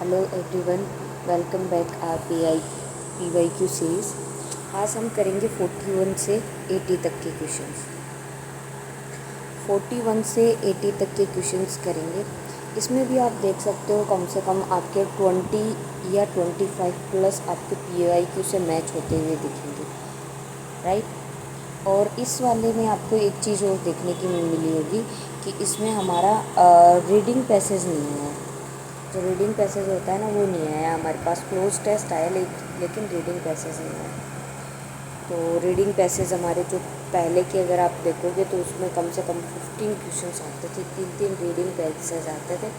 Hello everyone, welcome back our PYQ series. आज हम करेंगे 41 से 80 तक के क्वेश्चंस। 41 से 80 तक के क्वेश्चंस करेंगे। इसमें भी आप देख सकते हो कम से कम आपके 20 या 25 प्लस आपके PYQ से मैच होते हुए दिखेंगे, राइट। और इस वाले में आपको एक चीज़ और देखने की मिली होगी कि इसमें हमारा रीडिंग पैसेज नहीं है। जो रीडिंग पैसेज होता है ना, वो नहीं आया हमारे पास। क्लोज टेस्ट आया लेकिन रीडिंग पैसेज नहीं आया। तो रीडिंग पैसेज हमारे जो पहले के अगर आप देखोगे तो उसमें कम से कम 15 क्वेश्चंस आते थे, 3 रीडिंग पैसेज आते थे।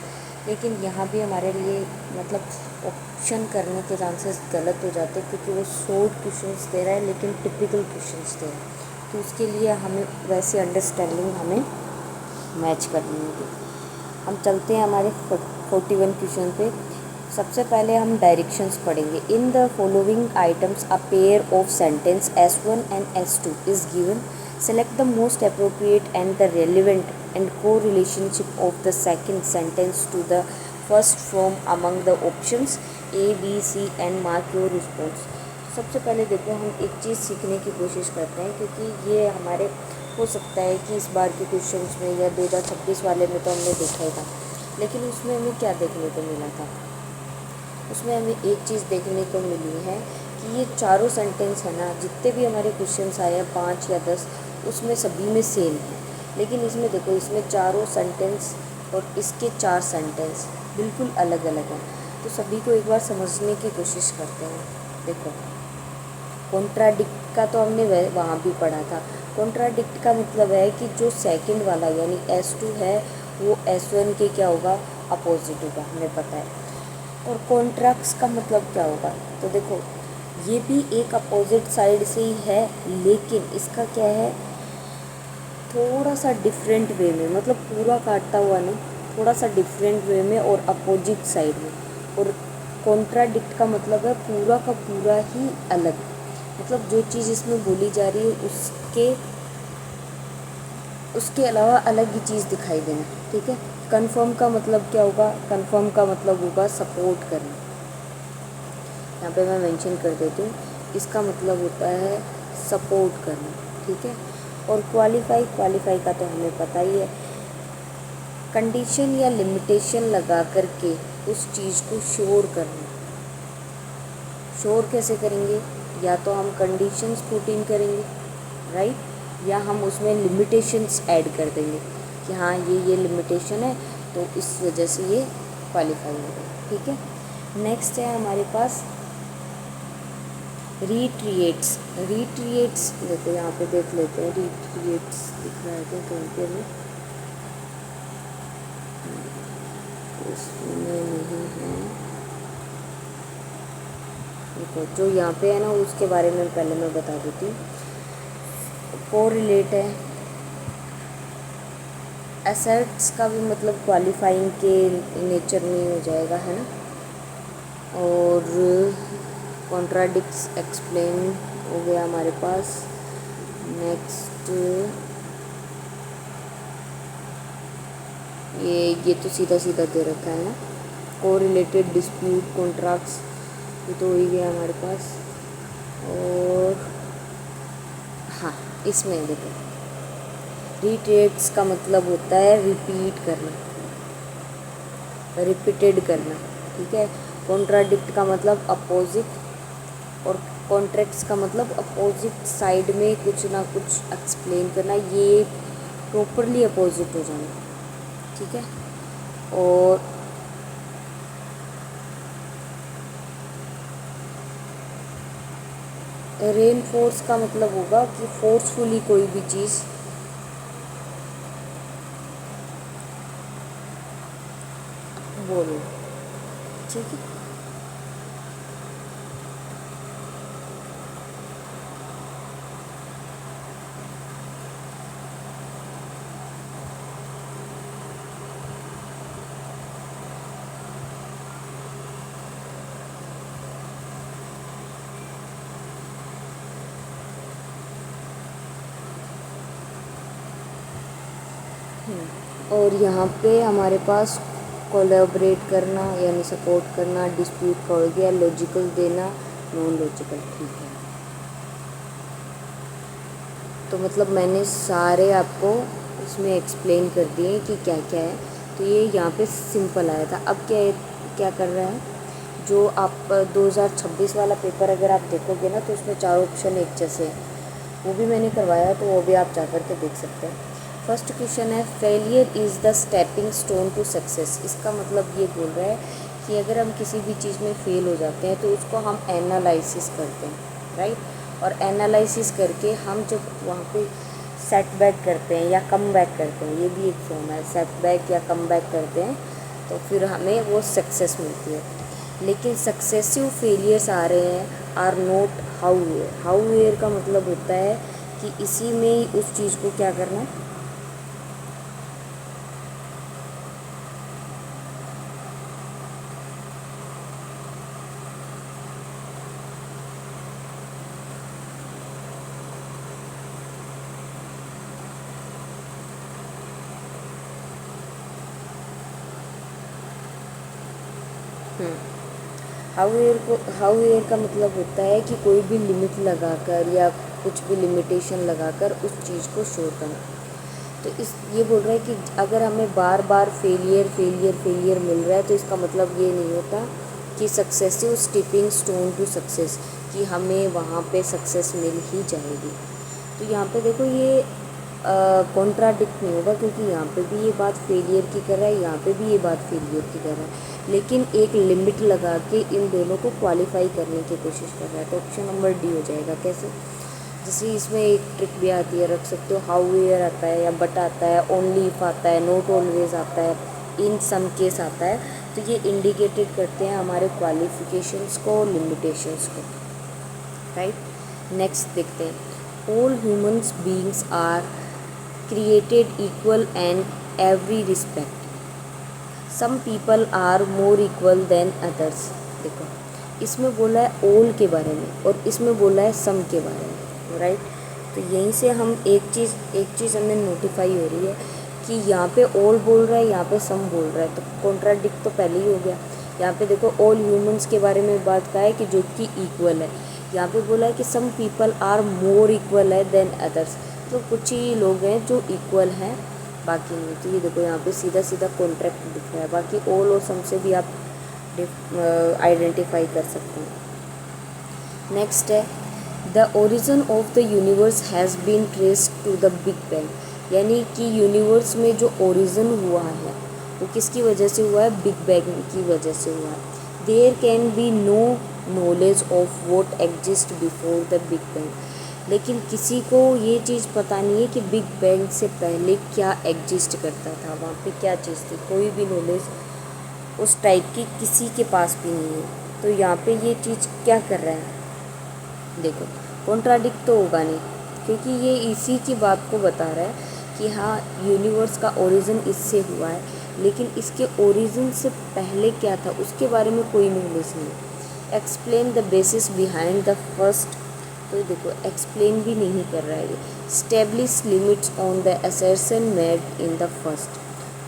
लेकिन यहाँ भी हमारे लिए मतलब ऑप्शन करने के चांसेस गलत हो जाते क्योंकि वो शॉर्ट क्वेश्चंस दे रहा है लेकिन टिपिकल क्वेश्चंस दे रहा है। तो उसके लिए हमें वैसे अंडरस्टैंडिंग हमें मैच करनी होगी। हम चलते हैं हमारे 41 क्वेश्चन पे। सबसे पहले हम डायरेक्शंस पढ़ेंगे। In the following items a pair of sentence S1 and S2 is given. Select the most appropriate and the relevant and को relationship of the second sentence to the first from among the options A, B, C and mark your response. सबसे पहले देखो, हम एक चीज़ सीखने की कोशिश करते हैं क्योंकि ये हमारे हो सकता है कि इस बार के क्वेश्चंस में या 2026 वाले में तो हमने देखा ही था, लेकिन उसमें हमें क्या देखने को मिला था। उसमें हमें एक चीज़ देखने को मिली है कि ये चारों सेंटेंस है ना, जितने भी हमारे क्वेश्चंस आए हैं 5 या 10, उसमें सभी में सेम है। लेकिन इसमें देखो, इसमें चारों सेंटेंस और इसके 4 सेंटेंस बिल्कुल अलग अलग हैं। तो सभी को एक बार समझने की कोशिश करते हैं। देखो, कॉन्ट्राडिक्ट का तो हमने वहाँ भी पढ़ा था। कॉन्ट्राडिक्ट का मतलब है कि जो सेकंड वाला यानी S2 है वो S1 के क्या होगा, अपोजिट होगा, हमें पता है। और कॉन्ट्रैक्ट्स का मतलब क्या होगा, तो देखो ये भी एक अपोजिट साइड से ही है, लेकिन इसका क्या है, थोड़ा सा डिफरेंट वे में, मतलब पूरा काटता हुआ नहीं, थोड़ा सा डिफरेंट वे में और अपोजिट साइड में। और कॉन्ट्राडिक्ट का मतलब है पूरा का पूरा ही अलग, मतलब जो चीज़ इसमें बोली जा रही है उसके अलावा अलग ही चीज़ दिखाई देना, ठीक है। कन्फर्म का मतलब क्या होगा, कन्फर्म का मतलब होगा सपोर्ट करना। यहाँ पे मैं मेंशन कर देती हूँ, इसका मतलब होता है सपोर्ट करना, ठीक है। और क्वालिफाई का तो हमें पता ही है, कंडीशन या लिमिटेशन लगा करके उस चीज़ को श्योर करना। श्योर कैसे करेंगे, या तो हम कंडीशंस पुट इन करेंगे, राइट, या हम उसमें लिमिटेशंस ऐड कर देंगे कि हाँ ये लिमिटेशन है तो इस वजह से ये क्वालिफाई होगा, ठीक है। नेक्स्ट है हमारे पास रिट्रिएट्स। देखो यहाँ पे देख लेते हैं, रिट्रिएट्स दिख रहा है क्या कहीं पे में, इसमें नहीं है। देखो जो यहाँ पे है ना, उसके बारे में पहले मैं बता देती हूँ। कोरिलेट है, एसेट्स का भी मतलब क्वालिफाइंग के नेचर में हो जाएगा, है ना। और कॉन्ट्राडिक्ट्स, एक्सप्लेन हो गया हमारे पास। नेक्स्ट ये तो सीधा सीधा दे रखा है ना, कोरिलेटेड, डिस्प्यूट, कॉन्ट्रैक्ट्स, ये तो हो ही गया हमारे पास। और हाँ, इसमें देखो रिट्रेट्स का मतलब होता है रिपीट करना, रिपीटेड करना, ठीक है। कॉन्ट्राडिक्ट का मतलब अपोजिट, और कॉन्ट्रैक्ट्स का मतलब अपोजिट साइड में कुछ ना कुछ एक्सप्लेन करना, ये प्रॉपरली अपोजिट हो जाना, ठीक है। और रेनफोर्स का मतलब होगा कि फोर्सफुली कोई भी चीज़ बोलो, ठीक है। और यहाँ पे हमारे पास कोलैबोरेट करना यानी सपोर्ट करना, डिस्प्यूट का हो गया, लॉजिकल देना, नॉन लॉजिकल। ठीक है, तो मतलब मैंने सारे आपको इसमें एक्सप्लेन कर दिए कि क्या क्या है। तो ये यहाँ पे सिंपल आया था। अब क्या कर रहा है, जो आप 2026 वाला पेपर अगर आप देखोगे ना तो उसमें 4 ऑप्शन एक जैसे हैं, वो भी मैंने करवाया, तो वो भी आप जा कर के देख सकते हैं। फर्स्ट क्वेश्चन है, failure is the stepping stone to success. इसका मतलब ये बोल रहा है कि अगर हम किसी भी चीज़ में फेल हो जाते हैं तो उसको हम एनालिसिस करते हैं, राइट। और एनालिसिस करके हम जब वहाँ पे सेटबैक करते हैं या कम बैक करते हैं, ये भी एक फॉर्म है, सेटबैक या कम बैक करते हैं, तो फिर हमें वो सक्सेस मिलती है। लेकिन सक्सेसिव फेलियर्स आ रहे हैं आर नोट हाउ वेयर का मतलब होता है कि इसी में ही उस चीज़ को क्या करना, हाउ वेयर का मतलब होता है कि कोई भी लिमिट लगाकर या कुछ भी लिमिटेशन लगाकर उस चीज़ को शो करना। तो इस ये बोल रहा है कि अगर हमें बार बार फेलियर मिल रहा है तो इसका मतलब ये नहीं होता कि successive stepping stone to success, कि हमें वहाँ पे सक्सेस मिल ही जाएगी। तो यहाँ पे देखो ये कॉन्ट्राडिक्ट नहीं होगा, क्योंकि यहाँ पे भी ये बात फेलियर की कर रहा है, यहाँ पे भी ये बात फेलियर की कर रहा है, लेकिन एक लिमिट लगा के इन दोनों को क्वालिफाई करने की कोशिश कर रहा है। तो ऑप्शन नंबर डी हो जाएगा। कैसे, जैसे इसमें एक ट्रिक भी आती है, रख सकते हो, हाउ वेयर आता है या बट आता है, ओनली इफ आता है, नॉट ऑलवेज आता है, इन सम केस आता है। तो ये इंडिकेटेड करते हैं हमारे क्वालिफिकेशंस को, लिमिटेशंस को, राइट। नेक्स्ट देखते हैं, all humans beings are created equal and every respect, some people are more equal than others। देखो इसमें बोला है all के बारे में और इसमें बोला है some के बारे में, राइट। तो यहीं से हम एक चीज़ हमें नोटिफाई हो रही है कि यहाँ पे all बोल रहा है, यहाँ पे some बोल रहा है, तो कॉन्ट्राडिक्ट तो पहले ही हो गया। यहाँ पे देखो all humans के बारे में बात का है कि जो कि इक्वल है, यहाँ पे बोला है कि some people are more equal है than others, तो कुछ ही लोग हैं जो इक्वल हैं, बाकी नहीं। तो ये देखो यहाँ पे सीधा सीधा कॉन्ट्रैक्ट दिख रहा है, बाकी ऑल और सम से भी आप आइडेंटिफाई कर सकते हैं। नेक्स्ट है, the origin of the universe has been traced to the big bang, यानी कि यूनिवर्स में जो ओरिजिन हुआ है वो किसकी वजह से हुआ है, बिग बैंग की वजह से हुआ है। There can be no knowledge of what exist before the big bang, लेकिन किसी को ये चीज़ पता नहीं है कि बिग बैंग से पहले क्या एग्जिस्ट करता था, वहाँ पे क्या चीज़ थी, कोई भी नॉलेज उस टाइप की किसी के पास भी नहीं है। तो यहाँ पे ये चीज़ क्या कर रहा है, देखो कॉन्ट्राडिक्ट तो होगा नहीं, क्योंकि ये इसी की बात को बता रहा है कि हाँ यूनिवर्स का ओरिजिन इससे हुआ है, लेकिन इसके ओरिजिन से पहले क्या था उसके बारे में कोई नॉलेज नहीं। Explain the basis behind the first, तो देखो एक्सप्लेन भी नहीं कर रहा है ये। Establish limits on the assertion made in the first,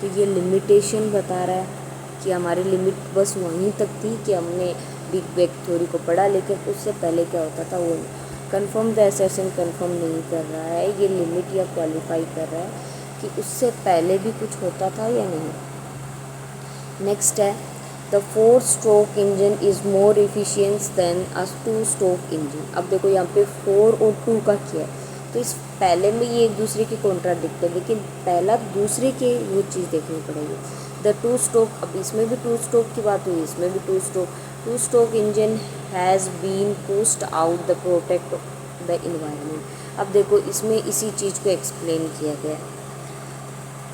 तो ये लिमिटेशन बता रहा है कि हमारी लिमिट बस वहीं तक थी कि हमने बिग बैंग थ्योरी को पढ़ा, लेकिन उससे पहले क्या होता था वो कंफर्म द असर्शन कंफर्म नहीं कर रहा है, ये लिमिट या क्वालिफाई कर रहा है कि उससे पहले भी कुछ होता था या नहीं। नेक्स्ट है, the 4 stroke engine is more efficient then a 2 stroke engine. अब देखो यहाँ पे 4 और 2 का क्या है, तो इस पहले में ये एक दूसरे की कॉन्ट्राडिक्ट है, लेकिन पहला दूसरे के वो चीज़ देखनी पड़ेगी। द 2 स्ट्रोक, अब इसमें भी 2 स्ट्रोक की बात हुई, इसमें भी 2 stroke engine has been pushed out the protect the environment. अब देखो इसमें इसी चीज़ को एक्सप्लेन किया गया है,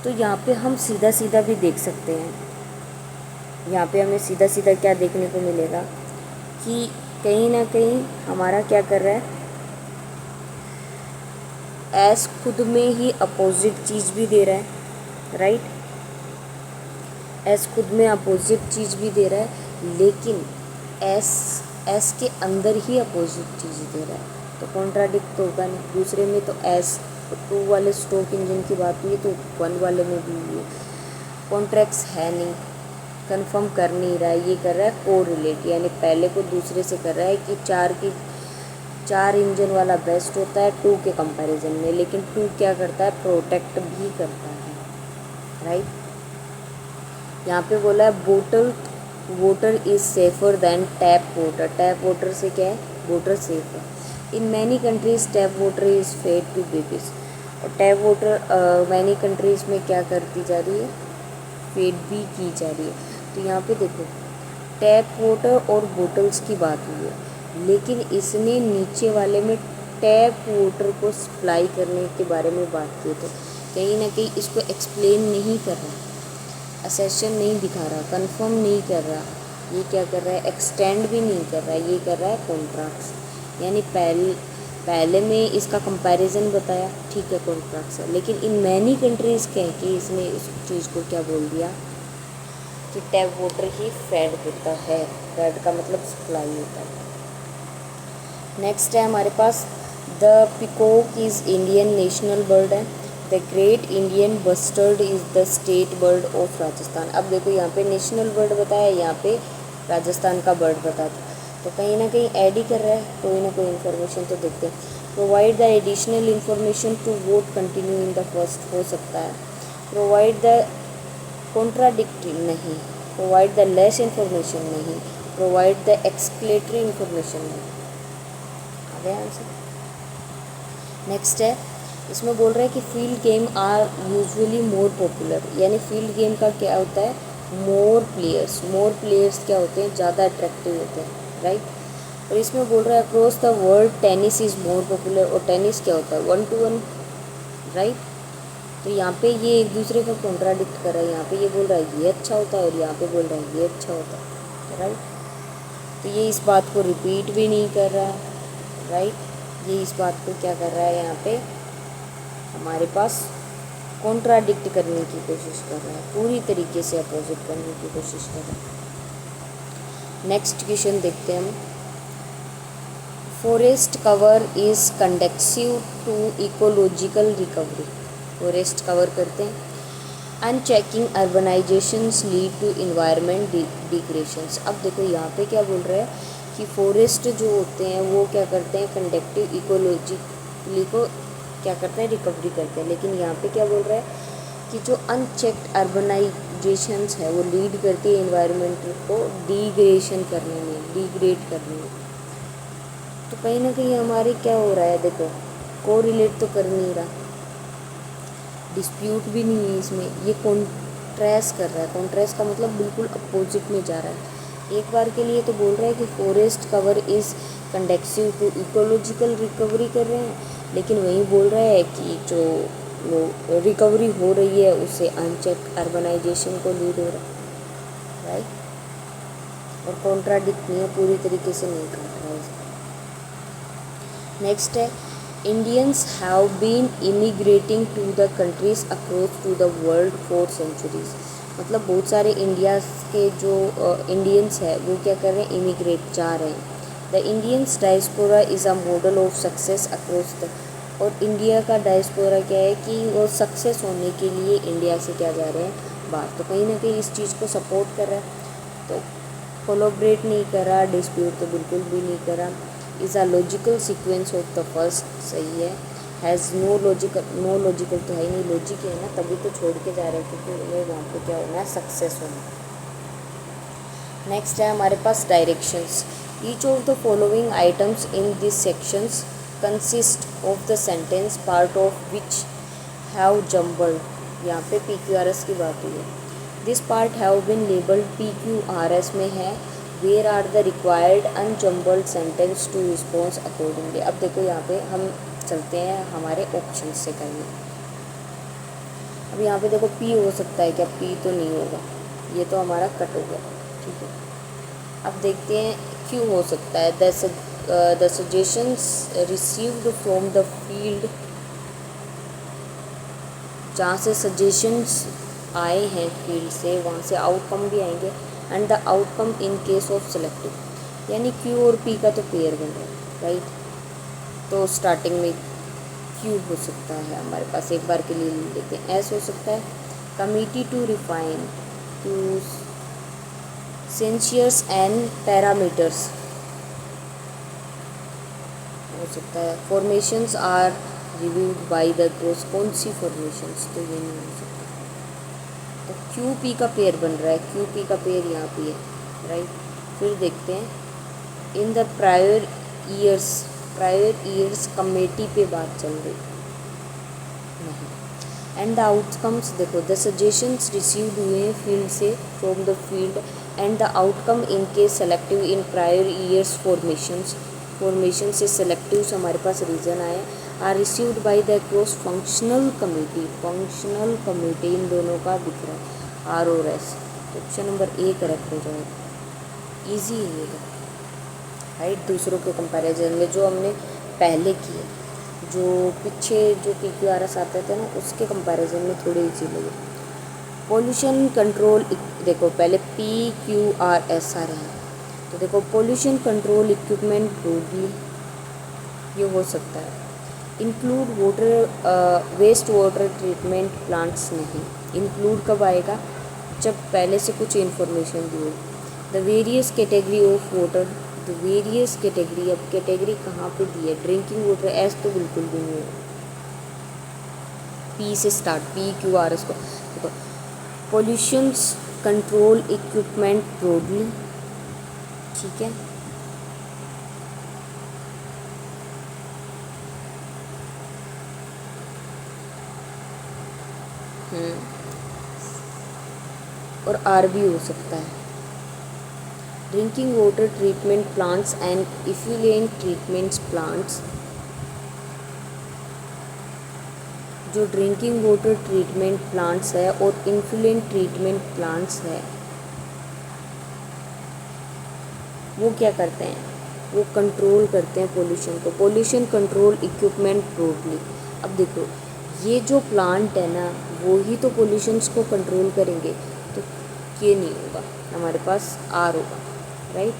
तो यहाँ पे हम सीधा सीधा भी देख सकते हैं। यहाँ पे हमें सीधा सीधा क्या देखने को मिलेगा कि कहीं ना कहीं हमारा क्या कर रहा है, एस खुद में ही अपोजिट चीज़ भी दे रहा है, राइट। एस खुद में अपोजिट चीज़ भी दे रहा है, लेकिन एस के अंदर ही अपोजिट चीज़ दे रहा है, तो कॉन्ट्राडिक्ट तो होगा नहीं। दूसरे में तो एस 2 वाले स्ट्रोक इंजन की बात हुई, तो 1 वाले में भी हुई है, कॉन्ट्रैक्ट्स है नहीं। कंफर्म कर नहीं रहा है, ये कर रहा है कोरिलेट, यानी पहले को दूसरे से कर रहा है कि चार इंजन वाला बेस्ट होता है 2 के कंपैरिजन में, लेकिन 2 क्या करता है, प्रोटेक्ट भी करता है, राइट। यहाँ पे बोला है water is safer than tap water. Tap water से क्या है, वाटर सेफ है। In many countries tap water is fed to babies. और टैप वाटर मैनी कंट्रीज़ में क्या करती जा रही है, फेड भी की जा रही है। तो यहाँ पे देखो टैप वाटर और बोटल्स की बात हुई है, लेकिन इसने नीचे वाले में टैप वाटर को सप्लाई करने के बारे में बात की। तो कहीं ना कहीं इसको एक्सप्लेन नहीं कर रहा, असेशन नहीं दिखा रहा, कंफर्म नहीं कर रहा, ये क्या कर रहा है, एक्सटेंड भी नहीं कर रहा है, ये कर रहा है कॉन्ट्रैक्ट्स। यानी पहले में इसका कंपैरिजन बताया, ठीक है कॉन्ट्रैक्ट्स है, लेकिन इन मैनी कंट्रीज़ कह के इसने इस चीज़ को क्या बोल दिया कि टैप वाटर ही फेड होता है। फेड का मतलब सप्लाई होता है। नेक्स्ट है हमारे पास the peacock is Indian national bird है। The great Indian bustard is the state bird of Rajasthan. अब देखो यहाँ पे नेशनल बर्ड बताया, यहाँ पे राजस्थान का बर्ड बता था, तो कहीं ना कहीं ऐड ही कर रहा है, कोई ना कोई इन्फॉर्मेशन तो देखते हैं। Provide the additional information to vote continue in the first, हो सकता है। प्रोवाइड द कॉन्ट्राडिक्टरी, नहीं। प्रोवाइड द लेस इन्फॉर्मेशन, नहीं। प्रोवाइड द एक्सक्लेटरी इन्फॉर्मेशन, नहीं। आ गया आंसर। नेक्स्ट है, इसमें बोल रहा है कि field game are usually more popular, यानी फील्ड गेम का क्या होता है, मोर प्लेयर्स क्या होते हैं, ज़्यादा अट्रैक्टिव होते हैं, राइट। और इसमें बोल रहा है across the world tennis is more popular, और टेनिस क्या होता है, 1 to 1, राइट। तो यहाँ पे ये एक दूसरे का कॉन्ट्राडिक्ट कर रहा है, यहाँ पे ये बोल रहा है ये अच्छा होता है, और यहाँ पे बोल रहा है ये अच्छा होता है, राइट। तो ये इस बात को रिपीट भी नहीं कर रहा है, राइट। ये इस बात को क्या कर रहा है, यहाँ पे हमारे पास कॉन्ट्राडिक्ट करने की कोशिश कर रहा है, पूरी तरीके से अपोजिट करने की कोशिश कर रहा है। नेक्स्ट क्वेश्चन देखते हैं हम। Forest cover is conducive to ecological recovery. Forest cover करते हैं। Unchecking urbanisations lead to environment degradations. अब देखो यहाँ पे क्या बोल रहा है कि फॉरेस्ट जो होते हैं वो क्या करते हैं, कंडक्टिव इकोलॉजिकली को क्या करते हैं, रिकवरी करते हैं। लेकिन यहाँ पे क्या बोल रहा है कि जो अनचेक्ड अर्बनाइजेशंस है वो लीड करती है इन्वायरमेंट को डिग्रेडेशन करने में, डिग्रेड करने में। तो कहीं ना कहीं हमारे क्या हो रहा है, देखो कोरिलेट तो कर नहीं रहा, डिस्प्यूट भी नहीं है इसमें, ये कॉन्ट्रास्ट कर रहा है। कॉन्ट्रास्ट का मतलब बिल्कुल अपोजिट में जा रहा है। एक बार के लिए तो बोल रहा है कि forest cover is conducive to ecological recovery कर रहे हैं, लेकिन वहीं बोल रहा है कि जो रिकवरी हो रही है उससे अनचेक अर्बनाइजेशन को लीड हो रहा है, राइट। और कॉन्ट्राडिक्ट नहीं है, पूरी तरीके से नहीं कर रहा है इसको। नेक्स्ट है, Indians have been immigrating to the countries across to the world for centuries. मतलब बहुत सारे इंडिया के जो इंडियंस है वो क्या कर रहे हैं, इमिग्रेट जा रहे हैं। The Indians diaspora is a model of success across the, और इंडिया का डायस्पोरा क्या है कि वो सक्सेस होने के लिए इंडिया से क्या जा रहे हैं, बाहर। तो कहीं ना कहीं इस चीज़ को सपोर्ट कर रहा है, तो कोलोब्रेट नहीं कर रहा, डिस्प्यूट तो बिल्कुल भी नहीं कर रहा। Is a logical sequence of the first, सही है। हैज़ नो लॉजिकल तो है ही नहीं, लॉजिक है ना, तभी तो छोड़ के जा रहे हैं क्योंकि उन्हें वहाँ पे क्या होना है, सक्सेस होना। नेक्स्ट है हमारे पास directions. Each of the following items in this sections consist of the sentence part of which have jumbled. यहाँ पे PQRS की बात हुई है। This part have been labelled PQRS में है where are the required unjumbled sentence to response accordingly. अब देखो यहाँ पे हम चलते हैं हमारे ऑप्शन से करने। अब यहाँ पे देखो P हो सकता है क्या, P तो नहीं होगा, ये तो हमारा कट हो गया, ठीक है। अब देखते हैं Q हो सकता है, the suggestions received from the field, जहाँ से सजेशंस आए हैं फील्ड से वहाँ से आउटकम भी आएंगे। And the outcome in case of selective, यानी Q और P का तो पेयर बन रहा है, राइट। तो स्टार्टिंग में Q हो सकता है हमारे पास, एक बार के लिए लेते हैं। S हो सकता है, कमिटी टू रिफाइन टू सेंशियस एंड पैरामीटर्स हो सकता है। Formations are reviewed by the cross, कौन सी फॉर्मेशंस, तो ये नहीं हो सकता। तो क्यू पी का पेयर बन रहा है, क्यू पी का पेयर यहाँ पे है, राइट। फिर देखते हैं in the prior years committee पे बात चल रही नहीं। एंड द आउटकम्स देखो, द सजेशंस रिसीव्ड हुए फील्ड से, from the field, and the outcome in case selective in prior years formation से सेलेक्टिव से हमारे पास रीजन आए, are received by the cross functional committee, इन दोनों का दिख रहा है आर और एस। तो ऑप्शन नंबर ए करेक्ट हो जाएगा। ईजी है ये, राइट। दूसरों के कंपैरिजन में जो हमने पहले किए, जो पीछे जो PQRS आते थे ना, उसके कंपैरिजन में थोड़े इजी लगे। पोल्यूशन कंट्रोल, देखो पहले PQRS आ रहे हैं, तो देखो पोल्यूशन कंट्रोल इक्विपमेंट ब्रॉडली ये हो सकता है। Include waste water treatment plants नहीं, इंक्लूड कब आएगा, जब पहले से कुछ इन्फॉर्मेशन दी हो। The various category of water, the various category, अब कैटेगरी कहाँ पे दी है, ड्रिंकिंग वाटर, एस तो बिल्कुल भी नहीं है। पी से स्टार्ट, PQRS को देखो, पोल्यूशंस कंट्रोल इक्विपमेंट ब्रॉडली, ठीक है। और आर भी हो सकता है। Drinking water treatment plants and effluent treatments plants, जो ड्रिंकिंग वाटर ट्रीटमेंट प्लांट्स है और इन्फ्लुएंट ट्रीटमेंट प्लांट्स है, वो क्या करते हैं, वो कंट्रोल करते हैं पोल्यूशन को। पोल्यूशन कंट्रोल इक्विपमेंट ब्रॉडली, अब देखो ये जो प्लांट है ना, वो ही तो पोल्यूशंस को कंट्रोल करेंगे, तो ये नहीं होगा, हमारे पास आर होगा, राइट।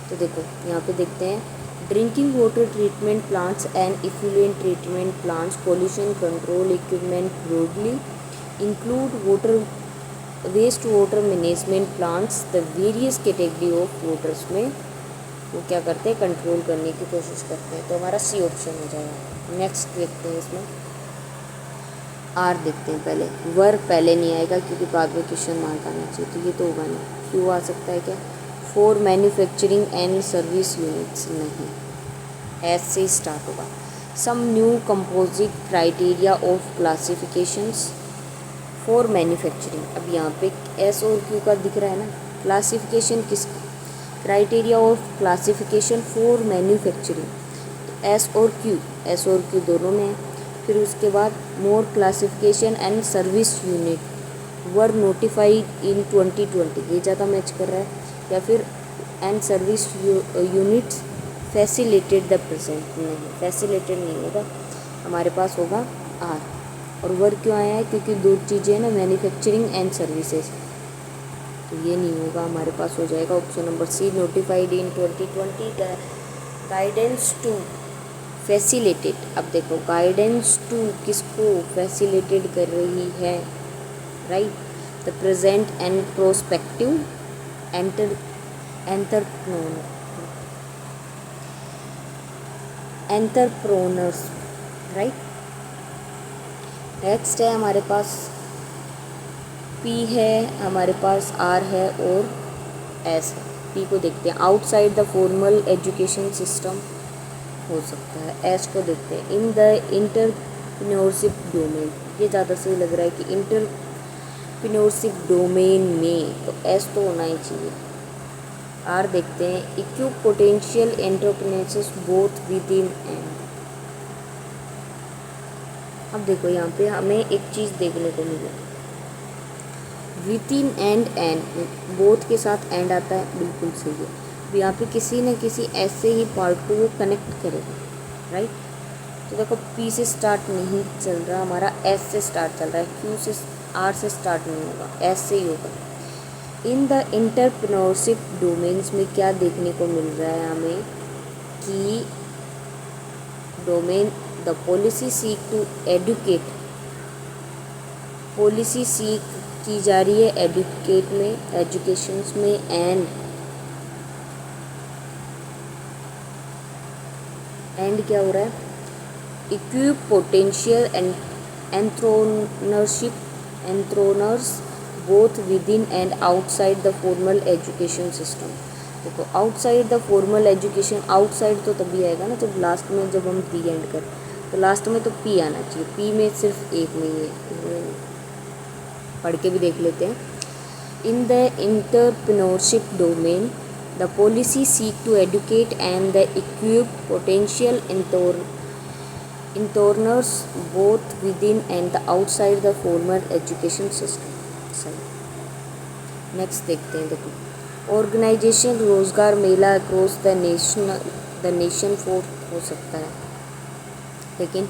तो देखो यहाँ पे देखते हैं, drinking water treatment plants and effluent treatment plants, pollution control equipment broadly include water waste water management plants, the various category of waters में वो क्या करते हैं, कंट्रोल करने की कोशिश करते हैं। तो हमारा सी ऑप्शन हो जाएगा। नेक्स्ट देखते हैं, इसमें आर देखते हैं। पहले वर्क पहले नहीं आएगा क्योंकि बाद में क्वेश्चन मार्क आना चाहिए, तो ये तो होगा नहीं। क्यों आ सकता है क्या, for manufacturing and service units नहीं, एस से स्टार्ट होगा। Some new composite criteria of classifications for manufacturing, अब यहाँ पे एस और क्यू का दिख रहा है ना, क्लासिफिकेशन किस, criteria of classification for manufacturing, S और क्यू दोनों में है। फिर उसके बाद more classification and service unit were notified in 2020, ये ज़्यादा मैच कर रहा है, या फिर and service units facilitated the present, नहीं फैसिलिटेड नहीं होगा, हमारे पास होगा आर। और वर्क क्यों आया है, क्योंकि दो चीज़ें ना, मैन्युफैक्चरिंग एंड सर्विसेज, तो ये नहीं होगा, हमारे पास हो जाएगा option number C, notified in 2020। Guidance to facilitate, अब देखो गाइडेंस टू किसको फैसिलिटेट कर रही है, right, the present and prospective entrepreneurs, right. Next है हमारे पास पी है, हमारे पास आर है और एस है। पी को देखते हैं, outside the formal education system हो सकता है। एस को देखते हैं, इन द इंटरप्रेन्योरशिप डोमेन, ये ज़्यादा सही लग रहा है कि इंटरप्रेन्योरशिप डोमेन में, तो एस तो होना ही चाहिए। आर देखते हैं, equip potential entrepreneurs both within and, अब देखो यहाँ पे हमें एक चीज़ देखने को मिली, विद इन एंड बोथ के साथ एंड आता है, बिल्कुल सही है। अब यहाँ पे किसी न किसी ऐसे ही पार्ट को वो कनेक्ट करेगा, राइट। तो देखो पी से स्टार्ट नहीं चल रहा हमारा, एस से स्टार्ट चल रहा है, क्यू से आर से स्टार्ट नहीं होगा, एस से ही होगा। इन द इंटरप्रेन्योरशिप डोमेन्स में क्या देखने को मिल रहा है हमें कि domain the policy seek to educate, policy seek की जा रही है एडुकेट में, एजुकेशंस में, एंड क्या हो रहा है, equip potential entrepreneurs both within and outside the formal education system. देखो outside the formal education, outside तो तभी आएगा ना जब लास्ट में, जब हम पी एंड करें तो लास्ट में तो पी आना चाहिए, पी में सिर्फ एक में ही है, पढ़ के भी देख लेते हैं। In the entrepreneurship domain the policy seek to educate and the equip potential entrepreneurs both within and the outside the formal education system. सही, नेक्स्ट देखते हैं। देखो organisation Rozgar Mela across the nation for हो सकता है, लेकिन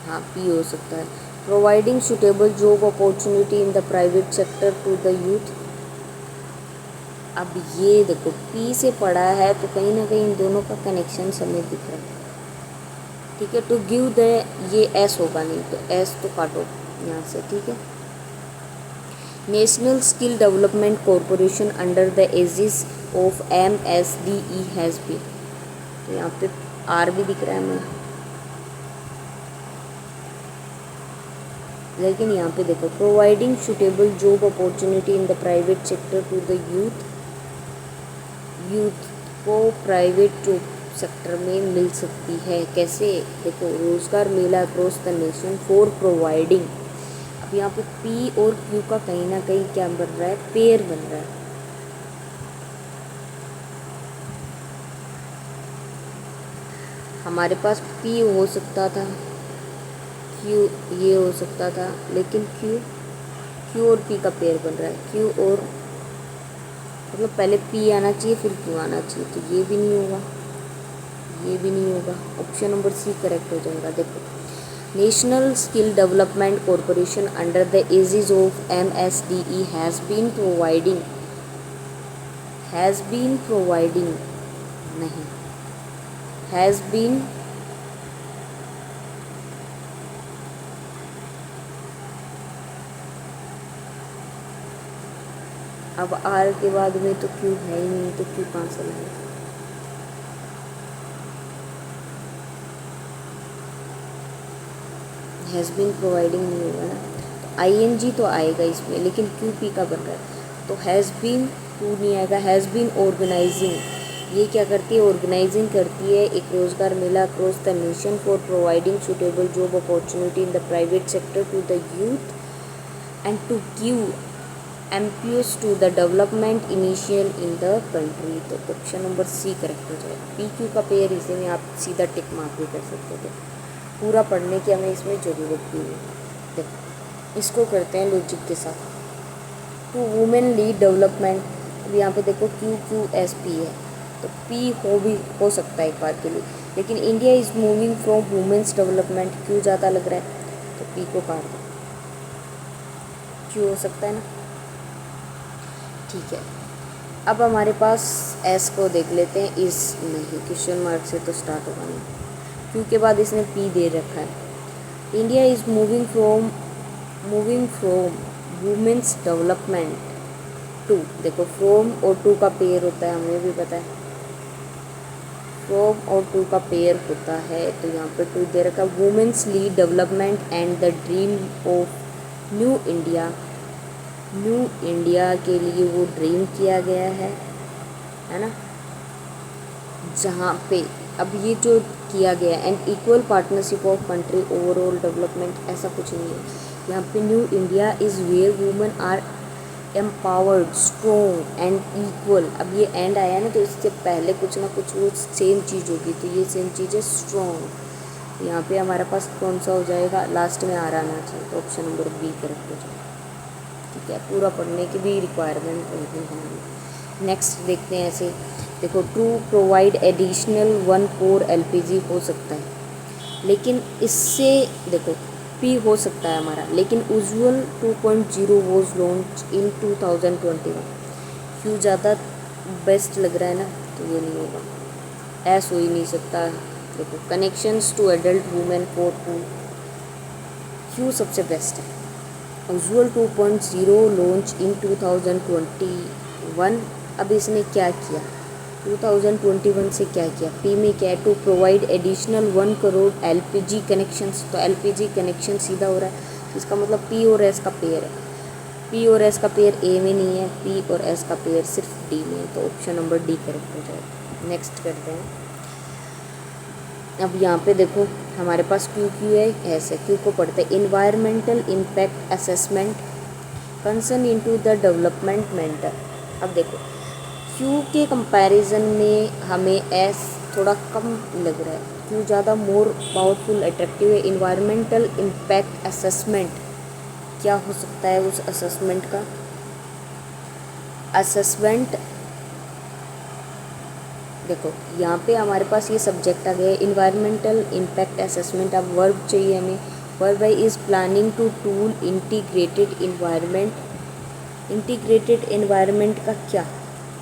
हाँ पी हो सकता है। Providing suitable job opportunity in the private sector to the youth. अब ये देखो पी से पढ़ा है तो कहीं ना कहीं इन दोनों का कनेक्शन हमें दिख रहा है, ठीक है। टू गिव द, ये एस होगा नहीं तो एस तो काटो यहाँ से, ठीक है। National skill development corporation under the aegis of MSDE has been, तो यहाँ पे आर भी दिख रहा है हमें, लेकिन यहाँ पे देखो providing suitable job opportunity in the private sector to the youth को प्राइवेट जॉब सेक्टर में मिल सकती है। कैसे, देखो Rozgar Mela across the nation for providing. अब यहाँ पे पी और क्यू का कहीं ना कहीं क्या बन रहा है, पेयर बन रहा है। हमारे पास पी हो सकता था, क्यू ये हो सकता था, लेकिन क्यू और पी का पेयर बन रहा है। क्यू और मतलब पहले पी आना चाहिए फिर क्यू आना चाहिए, तो ये भी नहीं होगा, ये भी नहीं होगा। ऑप्शन नंबर सी करेक्ट हो जाएगा। देखो national skill development corporation under the aegis of MSDE has been providing नहीं, हैज़ बीन अब आर के बाद में तो क्यू है ही नहीं, तो क्यू कहाँ से लाए, हैज़ बीन प्रोवाइडिंग नहीं होगा ना, तो ING तो आएगा इसमें, लेकिन क्यू पी का बन रहा है, तो हैज़ बीन टू नहीं आएगा। हैज़ बीन ऑर्गेनाइजिंग, ये क्या करती है, ऑर्गेनाइजिंग करती है एक Rozgar Mela across the nation for providing suitable job opportunity in the private sector to the youth and to give impetus to the development initial in the country. तो ऑप्शन नंबर सी करेक्ट हो जाएगा। PQ का pair इसे में आप सीधा tick mark भी कर सकते थे, पूरा पढ़ने की हमें इसमें ज़रूरत भी नहीं। देखो इसको करते हैं लॉजिक के साथ। टू वुमेन लीड डेवलपमेंट, अब यहाँ पे देखो QQSP है, तो P हो सकता है एक बार के लिए, लेकिन India is moving from women's development, क्यों ज़्यादा लग रहा है, तो P को काट दो, क्यों हो सकता है ना, ठीक है। अब हमारे पास S को देख लेते हैं, इस नहीं, क्वेश्चन मार्क से तो स्टार्ट होगा नहीं, क्यों के बाद इसने P दे रखा है। India is moving from women's development to, देखो फ्रॉम और टू का पेयर होता है, हमें भी पता है फ्रॉम और टू का पेयर होता है, तो यहाँ पे टू दे रखा। Women's lead development and the dream of new India के लिए वो ड्रीम किया गया है ना, जहाँ पे अब ये जो किया गया and equal partnership of country overall development, ऐसा कुछ नहीं है यहाँ पे। New India is where women are empowered strong and equal, अब ये एंड आया ना तो इससे पहले कुछ ना कुछ वो सेम चीज़ होगी, तो ये सेम चीज़ है स्ट्रॉन्ग। यहाँ पे हमारे पास कौन सा हो जाएगा, लास्ट में आर आना चाहिए, तो ऑप्शन नंबर बी करेक्ट हो जाएगा, ठीक है। पूरा पढ़ने की भी रिक्वायरमेंट नहीं है। नेक्स्ट देखते हैं ऐसे, देखो to provide additional 1 crore LPG हो सकता है, लेकिन इससे देखो P हो सकता है हमारा, लेकिन उज्ज्वल 2.0 वॉज लॉन्च इन 2021, क्यों ज़्यादा बेस्ट लग रहा है ना, तो ये नहीं होगा, ऐस हो ही नहीं सकता। देखो connections to adult women for two, क्यों सबसे बेस्ट है, विजुअल 2.0 लॉन्च इन 2021। अब इसने क्या किया 2021 से क्या किया, पी में क्या है, to provide additional 1 crore LPG connections. तो एलपीजी कनेक्शन सीधा हो रहा है, इसका मतलब पी और एस का पेयर है। पी और एस का पेयर ए में नहीं है, पी और एस का पेयर सिर्फ डी में है, तो ऑप्शन नंबर डी करेक्ट हो जाएगा। नेक्स्ट करते हैं। अब यहाँ पे देखो हमारे पास क्यू क्यू है, एस है। क्यू को पढ़ते हैं environmental impact assessment concern into the development mentor. अब देखो क्यू के कंपैरिजन में हमें एस थोड़ा कम लग रहा है, क्यू ज़्यादा मोर पावरफुल अट्रैक्टिव है। इन्वायरमेंटल इम्पैक्ट असेसमेंट क्या हो सकता है उस असेसमेंट का, असेसमेंट देखो यहाँ पे हमारे पास ये सब्जेक्ट आ गया इन्वायरमेंटल इम्पैक्ट असेसमेंट। अब वर्ब चाहिए हमें, वर्ब है is planning to tool integrated environment. Integrated environment का क्या,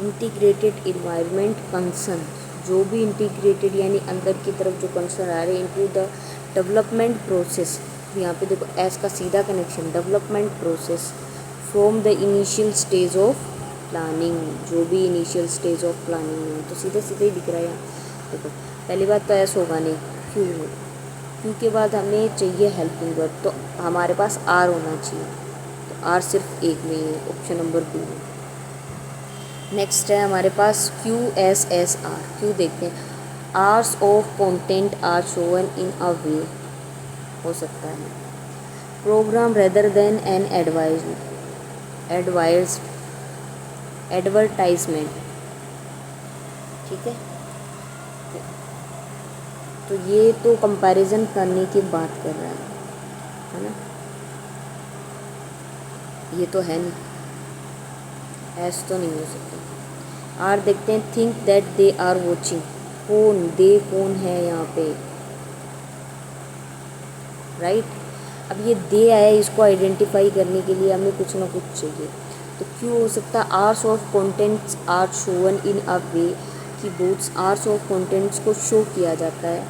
इंटीग्रेटेड इन्वायरमेंट कंसर्न, जो भी इंटीग्रेटेड यानी अंदर की तरफ जो कंसर्न आ रहे हैं इनटू द डेवलपमेंट प्रोसेस। यहाँ पे देखो एस का सीधा connection, development process from the initial stage of planning, जो भी इनिशियल स्टेज ऑफ प्लानिंग में, तो सीधे सीधे ही दिख रहा है यहाँ। देखो पहली बात तो एस होगा नहीं, क्यू है, क्यू के बाद हमें चाहिए हेल्पिंग वर्ब, तो हमारे पास आर होना चाहिए, तो आर सिर्फ एक में है, ऑप्शन नंबर बी है। नेक्स्ट है हमारे पास Q S S R. Q देखते हैं, ads of content are shown in a way, हो सकता है programme rather than an advertisement, ठीक है। तो ये तो कंपैरिजन करने की बात कर रहा है ना, ये तो है नहीं, ऐस तो नहीं हो सकता। आर देखते हैं, think that they are watching, कौन दे कौन है यहाँ पे, राइट। अब ये दे आया, इसको आइडेंटिफाई करने के लिए हमें कुछ ना कुछ चाहिए, तो क्यों हो सकता है ads of contents are shown in a way, कि बोट्स आर्स ऑफ कंटेंट्स को शो किया जाता है,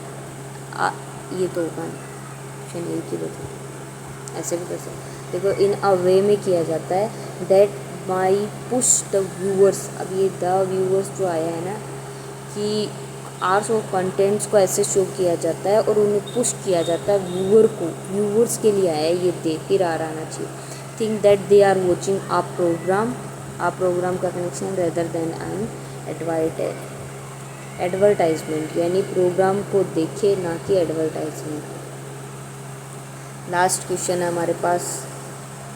ये तो होगा ऑप्शन ए की वजह, ऐसे भी कर सकते देखो इन अ वे में किया जाता है, that my push the viewers. अब ये द व्यूअर्स जो आया है ना, कि आर्स ऑफ कंटेंट्स को ऐसे शो किया जाता है और उन्हें पुश किया जाता है व्यूअर को, व्यूअर्स के लिए आया है ये दे, फिर आर आना चाहिए। Think that they are watching a programme का connection rather than an advertisement, यानी प्रोग्राम को देखे ना कि एडवर्टाइजमेंट। लास्ट क्वेश्चन है हमारे पास,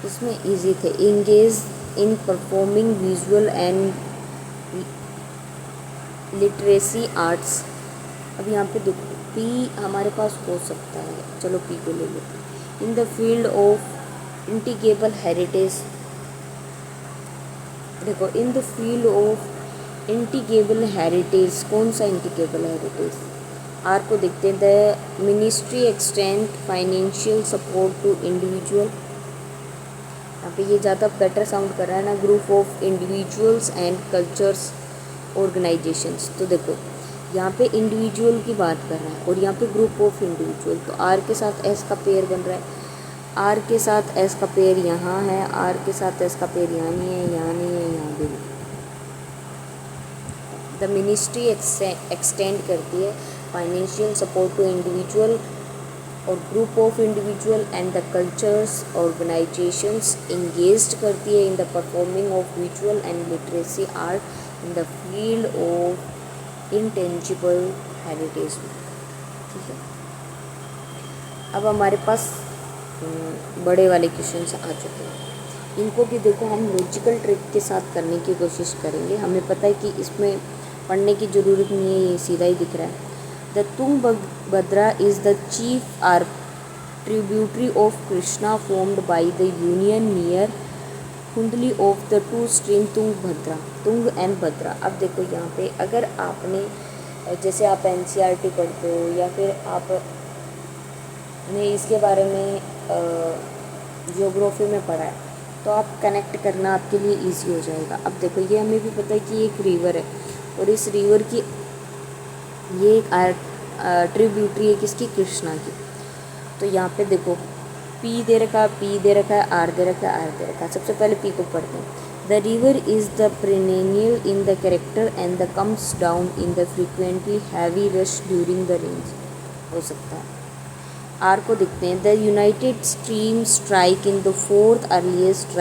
इसमें इजी थे, engage in performing visual and literacy arts. अब यहाँ पे देखो पी हमारे पास हो सकता है, चलो पी को ले लेते हैं। In the field of intangible heritage, देखो in the field of intangible heritage, कौन सा इंटीग्रेबल हेरिटेज, आर को देखते हैं, the ministry extend financial support to individual. यहाँ पे ये ज़्यादा बेटर साउंड कर रहा है ना, group of individuals and cultures organisations. तो देखो यहाँ पे इंडिविजुअल की बात कर रहा है और यहाँ पे ग्रुप ऑफ इंडिविजुअल, तो आर के साथ एस का पेयर बन रहा है, आर के साथ एस का पेयर यहाँ है, आर के साथ एस का पेयर यहाँ नहीं है, यहाँ नहीं है, यहाँ भी नहीं। द मिनिस्ट्री एक्सटेंड करती है फाइनेंशियल सपोर्ट टू इंडिविजुअल और group of individual and the cultures organisations engaged करती है in the performing of visual and literacy art in the field of intangible heritage. ठीक है, अब हमारे पास बड़े वाले क्वेश्चन आ चुके हैं, इनको भी देखो हम लॉजिकल ट्रिक के साथ करने की कोशिश करेंगे। हमें पता है कि इसमें पढ़ने की ज़रूरत नहीं है, ये सीधा ही दिख रहा है। The Tungabhadra is the chief are tributary of Krishna formed by the union near Kundli of the two stream Tungabhadra, Tunga and Bhadra. अब देखो यहाँ पे अगर आपने जैसे आप NCERT पढ़ते हो या फिर आपने इसके बारे में जियोग्राफी में पढ़ा है तो आप कनेक्ट करना आपके लिए इजी हो जाएगा। अब देखो ये हमें भी पता है कि एक रिवर है और इस रिवर की ये एक ट्रिब्यूटरी है किसकी, कृष्णा की। तो यहाँ पे देखो पी दे रखा है, आर दे रखा है, आर दे रखा है। सबसे पहले पी को पढ़ते हैं। The river is the perennial इन the character and the comes down in the frequently heavy rush during the rains, हो सकता है। आर को देखते हैं। The united stream strike in the fourth earliest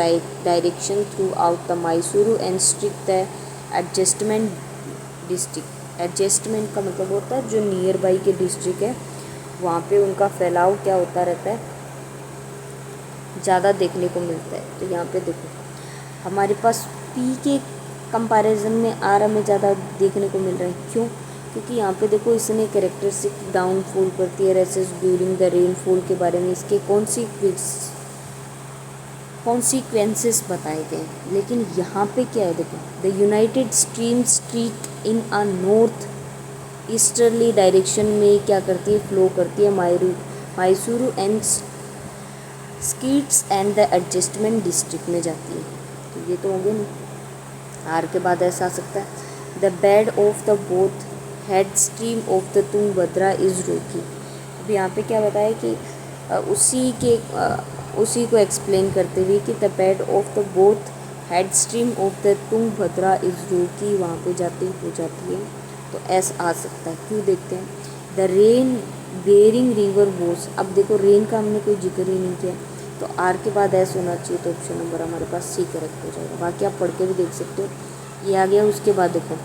direction throughout the Mysuru and strike the adjustment district. Adjustment का मतलब होता है जो नियर बाई के डिस्ट्रिक्ट है वहाँ पे उनका फैलाव क्या होता रहता है, ज़्यादा देखने को मिलता है। तो यहाँ पे देखो हमारे पास पी के कंपैरिजन में आर हमें ज़्यादा देखने को मिल रहा है। क्यों? क्योंकि यहाँ पे देखो इसने कैरेक्टरिस्टिक डाउनफॉल करती है रेसेस ड्यूरिंग द रेनफॉल के बारे में इसके कॉन्सिक्वेंसेस बताए गए। लेकिन यहाँ पे क्या है देखो, the united stream streak in a north easterly direction में क्या करती है, फ्लो करती है Mysuru and skirts and the adjustment district में जाती है। तो ये तो हो गया नहीं। आर के बाद ऐसा आ सकता है। The bed of the both head stream of the Tungabhadra is रोकी। अब यहाँ पे क्या बताया कि उसी को एक्सप्लेन करते हुए कि the bed of the both head stream of the Tungabhadra is रोकी, वहाँ पे जाती हो जाती है। तो एस आ सकता है। क्यों देखते हैं। The rain bearing river was, अब देखो रेन का हमने कोई जिक्र ही नहीं किया, तो आर के बाद एस होना चाहिए। तो ऑप्शन नंबर हमारे पास सी करेक्ट हो जाएगा। बाकी आप पढ़ के भी देख सकते हो। ये आ गया। उसके बाद देखो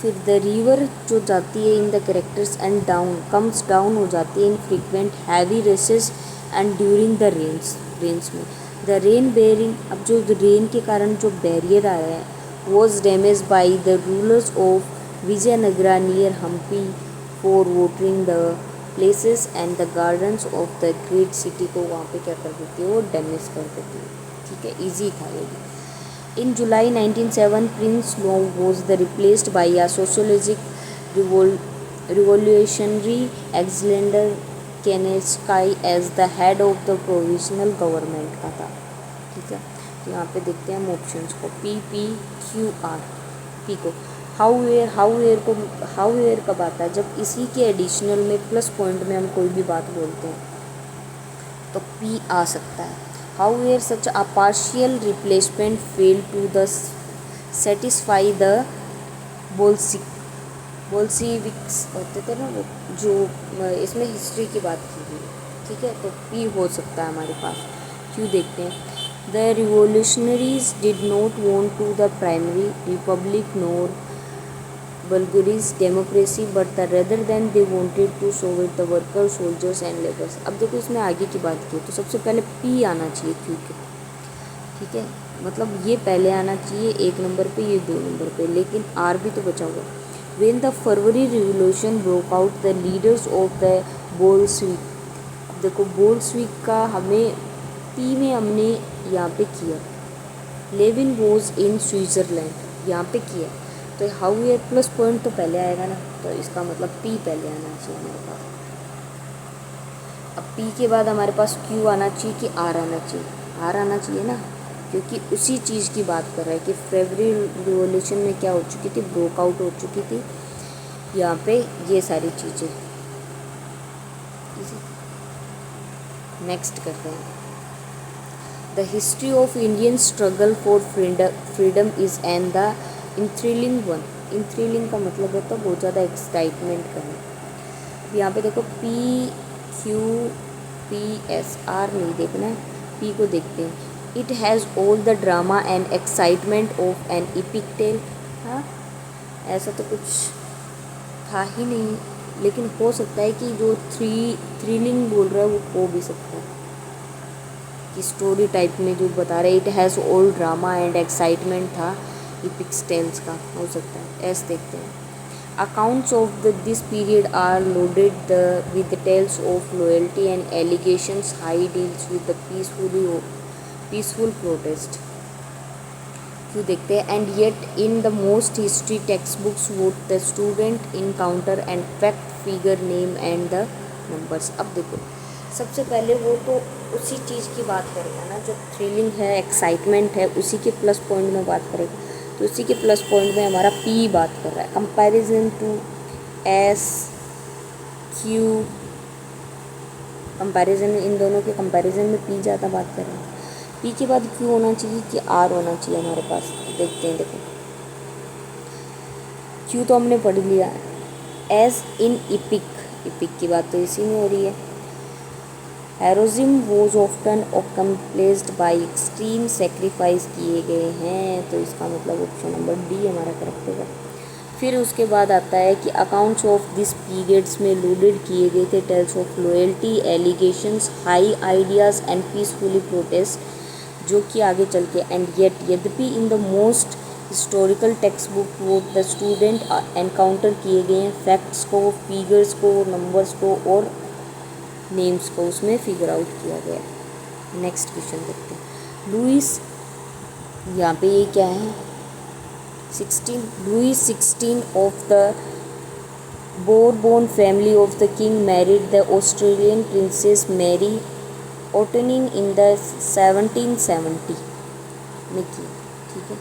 फिर द रिवर जो जाती है in the characters and down comes down हो जाती है in frequent heavy races and during the rains में। द रेन बेरिंग, अब जो रेन के कारण जो बैरियर आया है was damage by the rulers of Vijayanagara near Hampi for watering the places and the gardens of the great city को वहाँ पे क्या कर देती है, वो डैमेज कर देती है। ठीक है, ईजी था ये भी। In July 1907, Prince Law was replaced by a socialistic revolutionary Alexander Kerenskaya as the head of the provisional government का था। ठीक है, तो यहाँ पे देखते हैं हम ऑप्शंस को। PPQR, पी को हाउ वेयर कब आता है, जब इसी के एडिशनल में प्लस पॉइंट में हम कोई भी बात बोलते हैं तो पी आ सकता है। However, such a partial replacement failed to satisfy the Bolsheviks होते थे ना वो, जो इसमें हिस्ट्री की बात की गई। ठीक है, तो पी हो सकता है हमारे पास। क्यों देखते हैं। The revolutionaries did not want to the primary republic nor Bulgaria's democracy, but rather than they wanted to Soviet the workers, soldiers and laborers। अब देखो इसमें आगे की बात की तो सबसे पहले पी आना चाहिए क्योंकि, ठीक है, मतलब ये पहले आना चाहिए एक नंबर पे, ये 2 नंबर पे, लेकिन आर भी तो बचा हुआ। When the February Revolution broke out, the leaders of the Bolshevik, अब देखो बोल्शेविक का हमें पी में हमने यहाँ पे किया। लेविन वॉज इन स्विट्ज़रलैंड यहाँ पे किया, तो हाउ ईयर प्लस पॉइंट तो पहले आएगा ना, तो इसका मतलब पी पहले आना चाहिए हमारे पास। अब पी के बाद हमारे पास क्यू आना चाहिए कि आर आना चाहिए। आर आना चाहिए ना, क्योंकि उसी चीज़ की बात कर रहा है कि फेब्रुअरी रिवॉल्यूशन में क्या हो चुकी थी, ब्रोकआउट हो चुकी थी यहाँ पे ये सारी चीज़ें। नेक्स्ट करते हैं। The history of Indian struggle for freedom is and the enthralling one. Enthralling का मतलब होता है बहुत ज़्यादा एक्साइटमेंट करना। यहाँ पे देखो PQPSR नहीं देखना है, पी को देखते हैं। It has all the drama and excitement of an epic tale. हाँ, ऐसा तो कुछ था ही नहीं, लेकिन हो सकता है कि जो थ्रिलिंग बोल रहा है वो हो भी सकता है कि स्टोरी टाइप में जो बता रहे it has all drama and excitement था इपिक्स टेल्स का, हो सकता है। ऐसे देखते हैं। Accounts of this period are loaded with tales of loyalty and allegations, high deals with the peaceful protest. क्यों देखते हैं। And yet in the most history text books would the student encounter and fact figure name and the numbers. अब देखो सबसे पहले वो तो उसी चीज़ की बात करेगा ना जो थ्रिलिंग है, एक्साइटमेंट है, उसी के प्लस पॉइंट में बात करेगा। तो उसी के प्लस पॉइंट में हमारा पी बात कर रहा है। Comparison to S Q comparison में, इन दोनों के कंपैरिजन में पी ज़्यादा बात कर रहे हैं। पी के बाद क्यू होना चाहिए कि आर होना चाहिए हमारे पास। देखते हैं, देखो क्यू तो हमने पढ़ लिया। एज इन इपिक की बात तो इसी में हो रही है। Heroism was often accomplished by extreme sacrifice किए गए हैं, तो इसका मतलब ऑप्शन नंबर डी हमारा करेक्ट होगा। फिर उसके बाद आता है कि अकाउंट्स ऑफ दिस पीरियड्स में लूडेड किए गए थे tales of loyalty, allegations, high ideas and peacefully protest, जो कि आगे चल के एंड येट यद्यपि in the most historical text book वो द स्टूडेंट एनकाउंटर किए गए हैं फैक्ट्स को, फिगर्स को, नंबर्स को और नेम्स को उसमें फिगर आउट किया गया। नेक्स्ट क्वेश्चन देखते हैं। लुइस, यहाँ पे ये क्या है, 16 Louis XVI of the Bourbon family of the king married the Australian princess Mary Ottoning in the 1770 में की। ठीक है,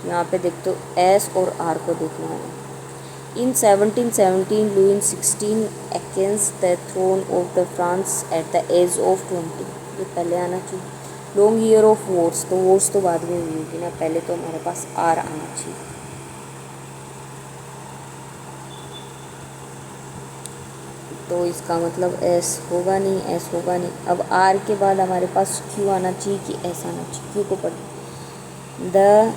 यहाँ पे देखते हो एस और आर को देखना है। In 1717 Louis XVI against the throne of the France at the age of 20, ये पहले आना चाहिए। लॉन्ग ईयर ऑफ वॉर्स, तो वॉर्स तो बाद में हुई होगी ना, पहले तो हमारे पास आर आना चाहिए। तो इसका मतलब एस होगा नहीं, एस होगा नहीं। अब आर के बाद हमारे पास क्यू आना चाहिए कि एस आना चाहिए। क्यू को पढ़ द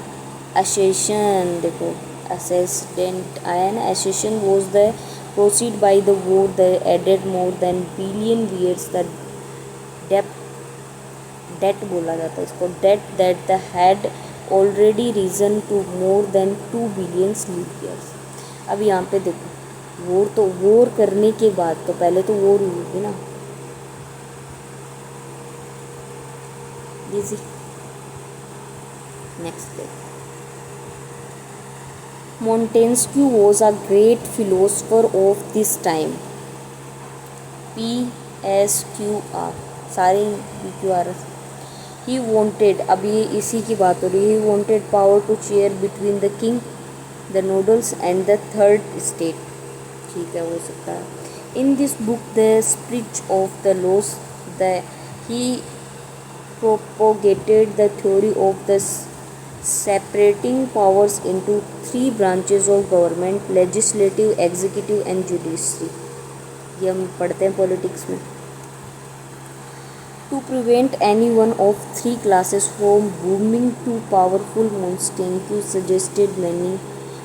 असेशन, देखो असेसडेंट आया ना, accession was the proceed by the war the added more than billion years the date बोला जाता है इसको, that the had already reason to more than 2 billion leap years. अब यहाँ पे देखो वॉर, तो वॉर करने के बाद तो पहले तो वॉर हुई थी ना, इजी। नेक्स्ट देखो, Montesquieu was a great philosopher of this time. PSQR, सारे PQR। He wanted, अब ये इसी की बात हो रही है, he wanted power to share between the king, the nobles and the third state। ठीक है, हो सकता है। In this book the spirit of the laws, he propagated the theory of the separating powers into 3 branches of government, legislative, executive and judiciary। ये हम पढ़ते हैं politics में। To prevent any one of 3 classes from booming too powerful, Montesquieu suggested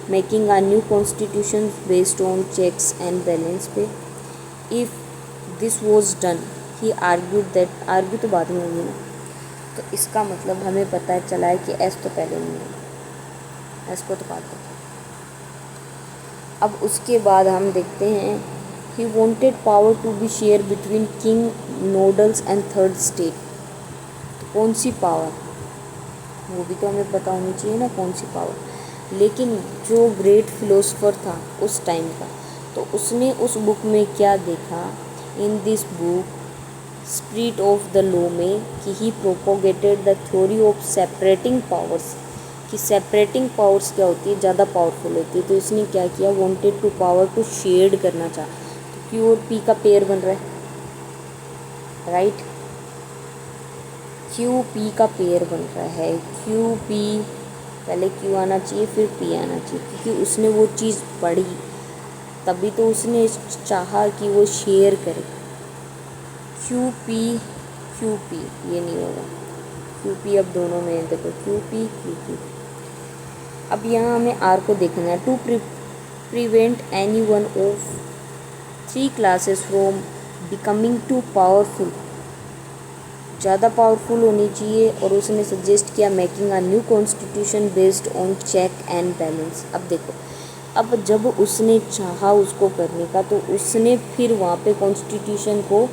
making a new constitution based on checks and balance पे। If this was done, he argued that, argue तो बाद में होगी ना, तो इसका मतलब हमें पता चला है कि एस तो पहले नहीं है, एस को तो बात है। अब उसके बाद हम देखते हैं, he wanted power to be share between king, nobles and third state. तो कौन सी पावर, वो भी तो हमें पता होनी चाहिए ना कौन सी पावर। लेकिन जो ग्रेट फिलोसफर था उस टाइम का, तो उसने उस बुक में क्या देखा, in this book spirit of the law में, कि he propagated the theory of separating powers, कि सेपरेटिंग पावर्स क्या होती है, ज़्यादा पावरफुल होती है। तो इसने क्या किया, wanted to power to shed करना चाहा। तो क्यू और पी का पेयर बन रहा है, राइट, क्यू पी का पेयर बन रहा है। क्यू पी, पहले क्यू आना चाहिए फिर पी आना चाहिए, क्योंकि उसने वो चीज़ पढ़ी तभी तो उसने चाहा कि वो शेयर करे। क्यू पी ये नहीं होगा, क्यू पी अब दोनों में है, देखो क्यू पी। अब यहाँ हमें आर को देखना है। To prevent any one of 3 classes from becoming too powerful, ज़्यादा पावरफुल होनी चाहिए। और उसने सजेस्ट किया making a new constitution based on check and balance. अब देखो, अब जब उसने चाहा उसको करने का, तो उसने फिर वहाँ पे कॉन्स्टिट्यूशन को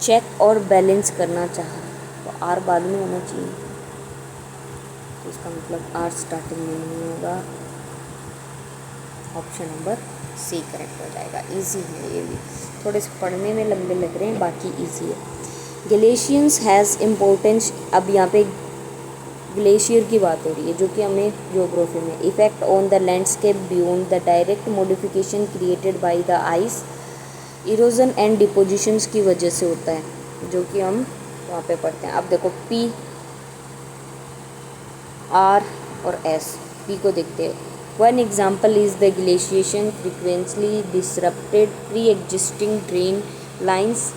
चेक और बैलेंस करना चाहा, तो आर बाद में होना चाहिए। तो इसका मतलब आर स्टार्टिंग में नहीं होगा, ऑप्शन नंबर सी करेक्ट हो जाएगा। इजी है ये भी, थोड़े से पढ़ने में लंबे लग रहे हैं, बाकी इजी है। ग्लेशियर्स हैज़ इम्पोर्टेंस, अब यहाँ पे ग्लेशियर की बात हो रही है जो कि हमें ज्योग्राफी में, effect on the landscape beyond the direct modification created by the ice, erosion and depositions की वजह से होता है, जो कि हम वहाँ पे पढ़ते हैं। अब देखो P, R और S। P को देखते हैं। One example is the glaciation frequently disrupted pre existing drain lines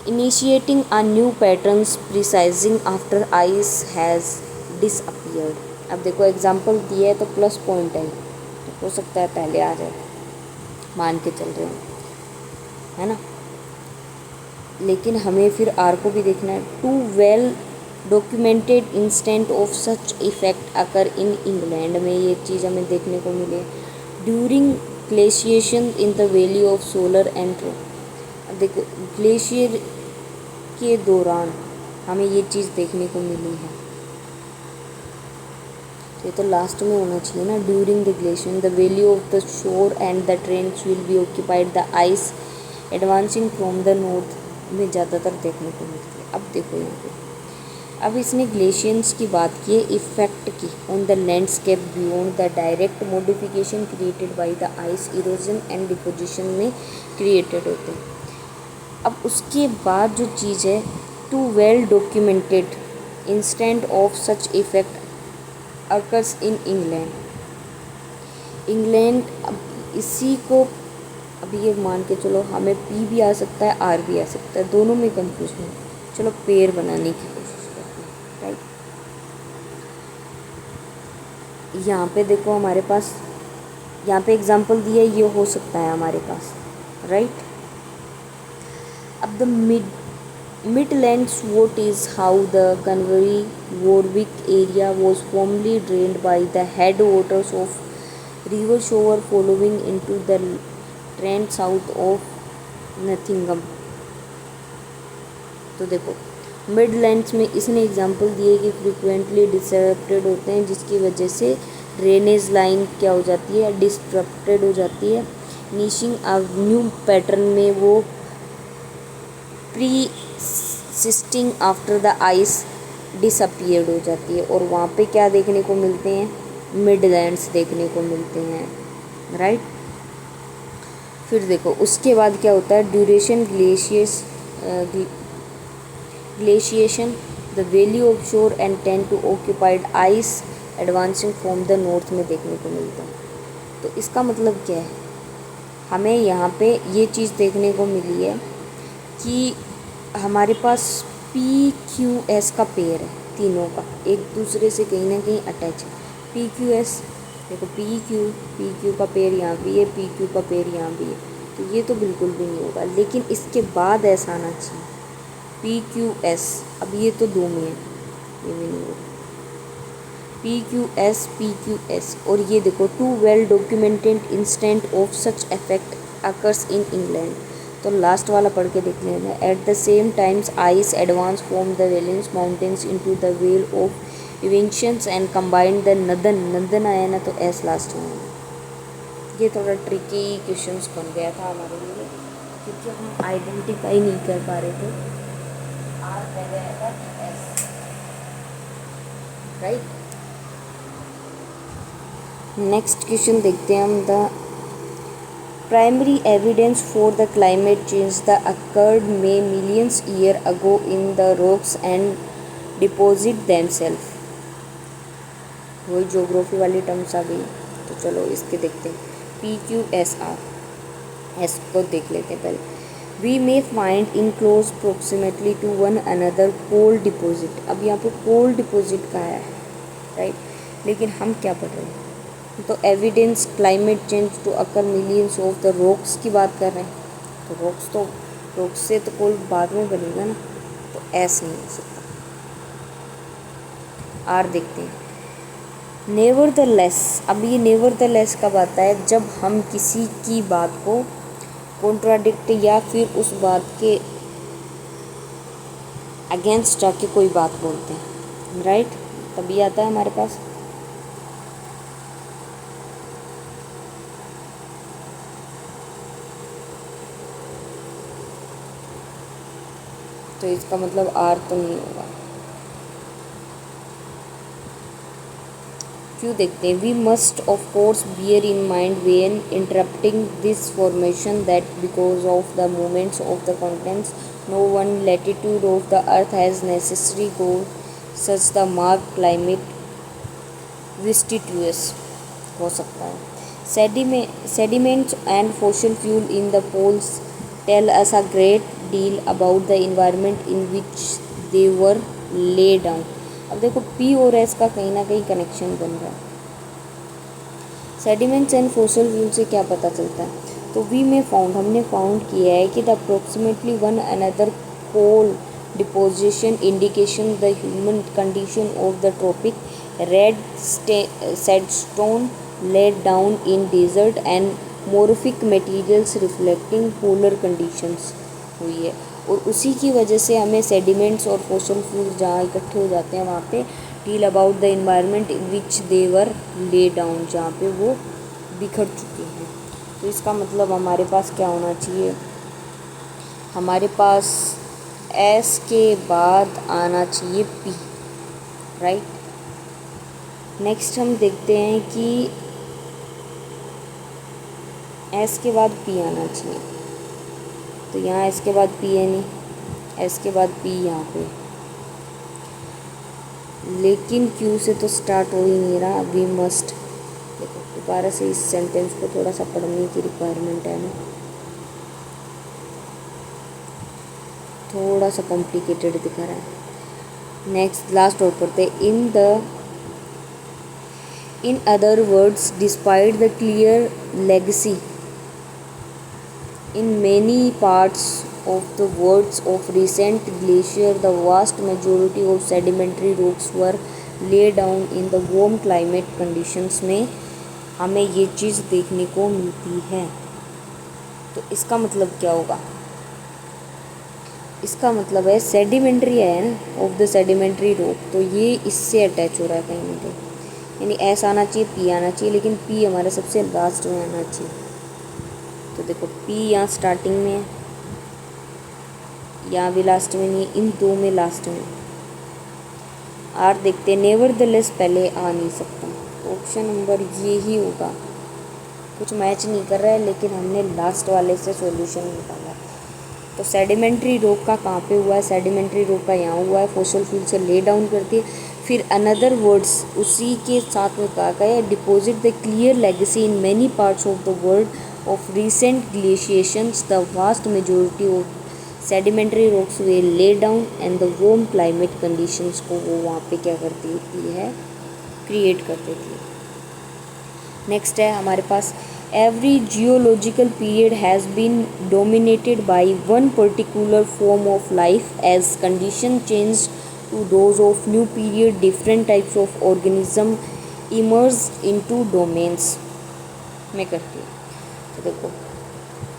initiating a new patterns precising after ice has disappeared। अब देखो एग्जाम्पल दिया है तो प्लस पॉइंट है, तो हो सकता है पहले आ जाए, मान के चल रहे हैं, है ना। लेकिन हमें फिर आर को भी देखना है। Two well documented instant of such effect occur in England में ये चीज़ हमें देखने को मिले during glaciation in the valley of solar and row. अब देखो ग्लेशियर के दौरान हमें ये चीज़ देखने को मिली है, ये तो लास्ट में होना चाहिए ना। During the glacier the valley of the shore and the trench will be occupied the ice advancing from the north में ज़्यादातर देखने को मिलती है। अब देखो यहाँ पे, अब इसने ग्लेशियर्स की बात की है इफेक्ट की on the landscape beyond the direct modification created by the ice erosion and deposition में क्रिएटेड होते हैं। अब उसके बाद जो चीज़ है two well documented instant of such effect occurs in England. अब इसी को अभी ये मान के चलो हमें पी भी आ सकता है आर भी आ सकता है, दोनों में कंफ्यूजन है। चलो पेयर बनाने की कोशिश करते हैं, राइट। यहाँ पे देखो हमारे पास यहाँ पे एग्जांपल दिया है, ये हो सकता है हमारे पास, राइट। अब the Midlands what is how the Canterbury Warwick area was formerly drained by the headwaters of River Shower following into the Trent south of Nottingham। तो देखो मिडलैंड्स में इसने एग्जांपल दिए कि फ्रिक्वेंटली डिसरप्टेड होते हैं, जिसकी वजह से ड्रेनेज लाइन क्या हो जाती है, डिस्टरप्टेड हो जाती है। नीशिंग न्यू पैटर्न में वो pre existing after the ice disappeared हो जाती है, और वहाँ पे क्या देखने को मिलते हैं, मिडलैंड्स देखने को मिलते हैं, राइट। फिर देखो उसके बाद क्या होता है, duration glaciation the valley of shore and tend to occupied ice advancing from the north में देखने को मिलता है। तो इसका मतलब क्या है, हमें यहाँ पे ये चीज़ देखने को मिली है कि हमारे पास पी क्यू एस का पेयर है, तीनों का एक दूसरे से कहीं ना कहीं अटैच है। पी क्यू एस देखो, पी क्यू का पेयर यहाँ भी है, पी क्यू का पेयर यहाँ भी है, तो ये तो बिल्कुल भी नहीं होगा। लेकिन इसके बाद ऐसा आना चाहिए पी क्यू एस, अब ये तो दो में है, ये भी नहीं होगा। पी क्यू एस और ये देखो two well documented instant of such effect occurs in England. तो लास्ट वाला पढ़ के देख लेना। At the same times ice advance from the valence mountains into the well of Evesham and combined the northern आया ना, तो एस लास्ट में। ये थोड़ा ट्रिकी क्वेश्चंस बन गया था हमारे लिए, क्योंकि हम आइडेंटिफाई नहीं कर पा रहे थे। आर रह गया था एस, राइट। नेक्स्ट क्वेश्चन देखते हैं हम। The primary evidence for the climate change that occurred millions years ago in the rocks and deposit themselves। वही ज्योग्राफी वाली टर्म्स आ गई, तो चलो इसके देखते हैं। P Q S R, S को देख लेते हैं पहले। We may find in close proximately to one another coal deposit. अब यहाँ पे कोल डिपोजिट का है, राइट। लेकिन हम क्या पढ़ रहे हैं, तो evidence climate change to occur millions of the rocks की बात कर रहे हैं। तो रॉक्स से तो कोल बाद में बनेगा ना, तो ऐस नहीं हो सकता। आर देखते हैं। नेवरदलेस, अब ये नेवरदलेस कब आता है, जब हम किसी की बात को कॉन्ट्राडिक्ट या फिर उस बात के अगेंस्ट जाके कोई बात बोलते हैं, राइट, तभी आता है हमारे पास। तो इसका मतलब आर तो नहीं होगा। क्यों देखते हैं। We must of course bear in mind when interrupting this formation that because of the movements of the contents no one latitude of the earth has necessary goal such the mark climate vicissitudes हो सकता है। Sediments and fossil fuel in the poles tell us a great deal about the environment in which they were lay down. अब देखो P और S का कहीं ना कहीं कनेक्शन बन रहा है। सेडिमेंट्स एंड फॉसिल फ्यूल से क्या पता चलता है, तो वी में फाउंड हमने फाउंड किया है कि the approximately one another coal deposition indication the human condition of the tropic red sandstone laid down in desert and morphic materials reflecting polar conditions हुई है। और उसी की वजह से हमें सेडिमेंट्स और फॉसिल फ्यूल्स जहाँ इकट्ठे हो जाते हैं वहाँ पे deal about the environment in which they were lay down, जहाँ पे वो बिखर चुके हैं। तो इसका मतलब हमारे पास क्या होना चाहिए, हमारे पास एस के बाद आना चाहिए पी, राइट। नेक्स्ट हम देखते हैं कि एस के बाद पी आना चाहिए, तो यहाँ एस के बाद पी है नहीं, एस के बाद पी यहाँ पे, लेकिन क्यू से तो स्टार्ट हो ही नहीं रहा। वी मस्ट, देखो दोबारा से इस सेंटेंस को थोड़ा सा पढ़ने की रिक्वायरमेंट है ना, थोड़ा सा कॉम्प्लिकेटेड दिखा रहा है। नेक्स्ट लास्ट और पढ़ते, in other words despite the clear legacy in many parts of the world of recent glacier, the vast majority of sedimentary rocks were laid down in the warm climate conditions में हमें ये चीज़ देखने को मिलती है। तो इसका मतलब क्या होगा, इसका मतलब है सेडिमेंट्री है ना, ऑफ द सेडिमेंट्री रॉक, तो ये इससे अटैच हो रहा है कहीं ना कहीं, यानी एस आना चाहिए पी आना चाहिए, लेकिन पी हमारा सबसे लास्ट में आना चाहिए। तो देखो पी यहाँ स्टार्टिंग में है, यहाँ भी लास्ट में नहीं, इन दो में लास्ट में। आर देखते हैं, नेवर द लेस पहले आ नहीं सकता, तो ऑप्शन नंबर ये ही होगा। कुछ मैच नहीं कर रहा है, लेकिन हमने लास्ट वाले से सॉल्यूशन निकाला। तो सेडिमेंट्री रॉक का कहाँ पे हुआ है, सेडिमेंट्री रॉक का यहाँ हुआ है, फॉसिल फ्यूल से ले डाउन करती है। फिर अनदर वर्ड्स उसी के साथ में कहा गया है, deposit the clear legacy in many parts of the world of recent glaciations, the vast majority of sedimentary rocks were laid down and the warm climate conditions को वो वहाँ पे क्या कर देती है, क्रिएट कर देती है। नेक्स्ट है हमारे पास, every geological period has been dominated by one particular form of life as condition changed to those of new period different types of organism emerged into domains में करती है। तो देखो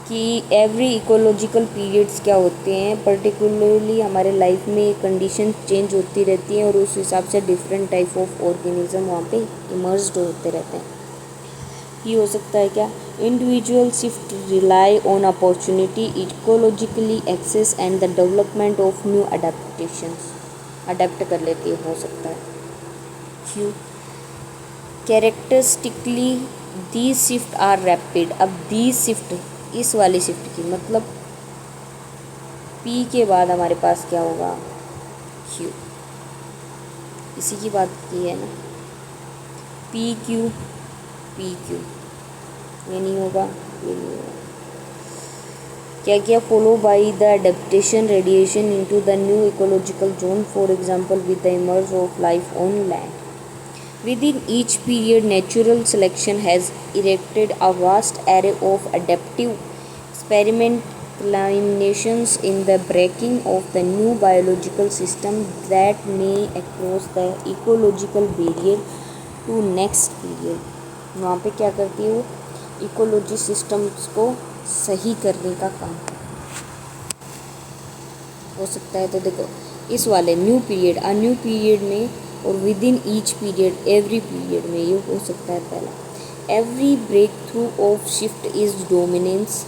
कि एवरी इकोलॉजिकल पीरियड्स क्या होते हैं, पर्टिकुलरली हमारे लाइफ में कंडीशन चेंज होती रहती हैं और उस हिसाब से डिफरेंट टाइप ऑफ ऑर्गेनिज्म वहाँ पे इमर्ज्ड होते रहते हैं। ये हो सकता है क्या, individual shift rely on opportunity ecologically access and the development of new adaptations, adapt कर लेती है, हो सकता है। क्यों, characteristically the shift are rapid. अब दी शिफ्ट, इस वाली शिफ्ट की मतलब पी के बाद हमारे पास क्या होगा, क्यू, इसी की बात की है ना, पी क्यू, ये नहीं होगा, ये नहीं होगा। क्या क्या, follow by the adaptation radiation into the new ecological zone, for example with the emerge of life on land. Within each period, natural selection has erected a vast array of adaptive experimentations in the breaking of the new biological system that may across the ecological barrier to next period। वहाँ पे क्या करती है वो, ecology systems को सही करने का काम हो सकता है। तो देखो इस वाले न्यू पीरियड में और within each period, every period में ये हो सकता है पहला। Every breakthrough of shift is dominance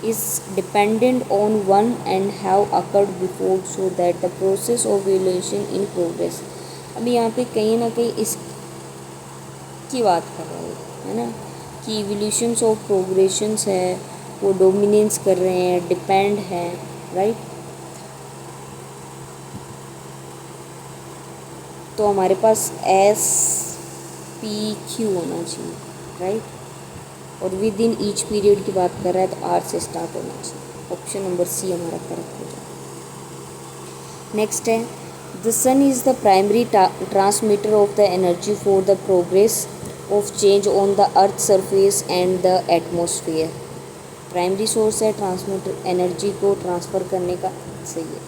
is dependent on one and have occurred before, so that the process of evolution in progress. अभी यहाँ पे कहीं ना कहीं की बात कर रहे हैं, है ना, कि इवोल्यूशंस ऑफ प्रोग्रेशंस है, वो डोमिनेंस कर रहे हैं, डिपेंड है, राइट। तो हमारे पास एस पी क्यू होना चाहिए, राइट। और विद इन ईच पीरियड की बात कर रहा है तो आर से स्टार्ट होना चाहिए। ऑप्शन नंबर सी हमारा करेक्ट हो जाए। नेक्स्ट है, the sun is the primary transmitter of the energy for the progress of change on the earth surface and the atmosphere. Primary source है ट्रांसमीटर एनर्जी को transfer करने का, सही है।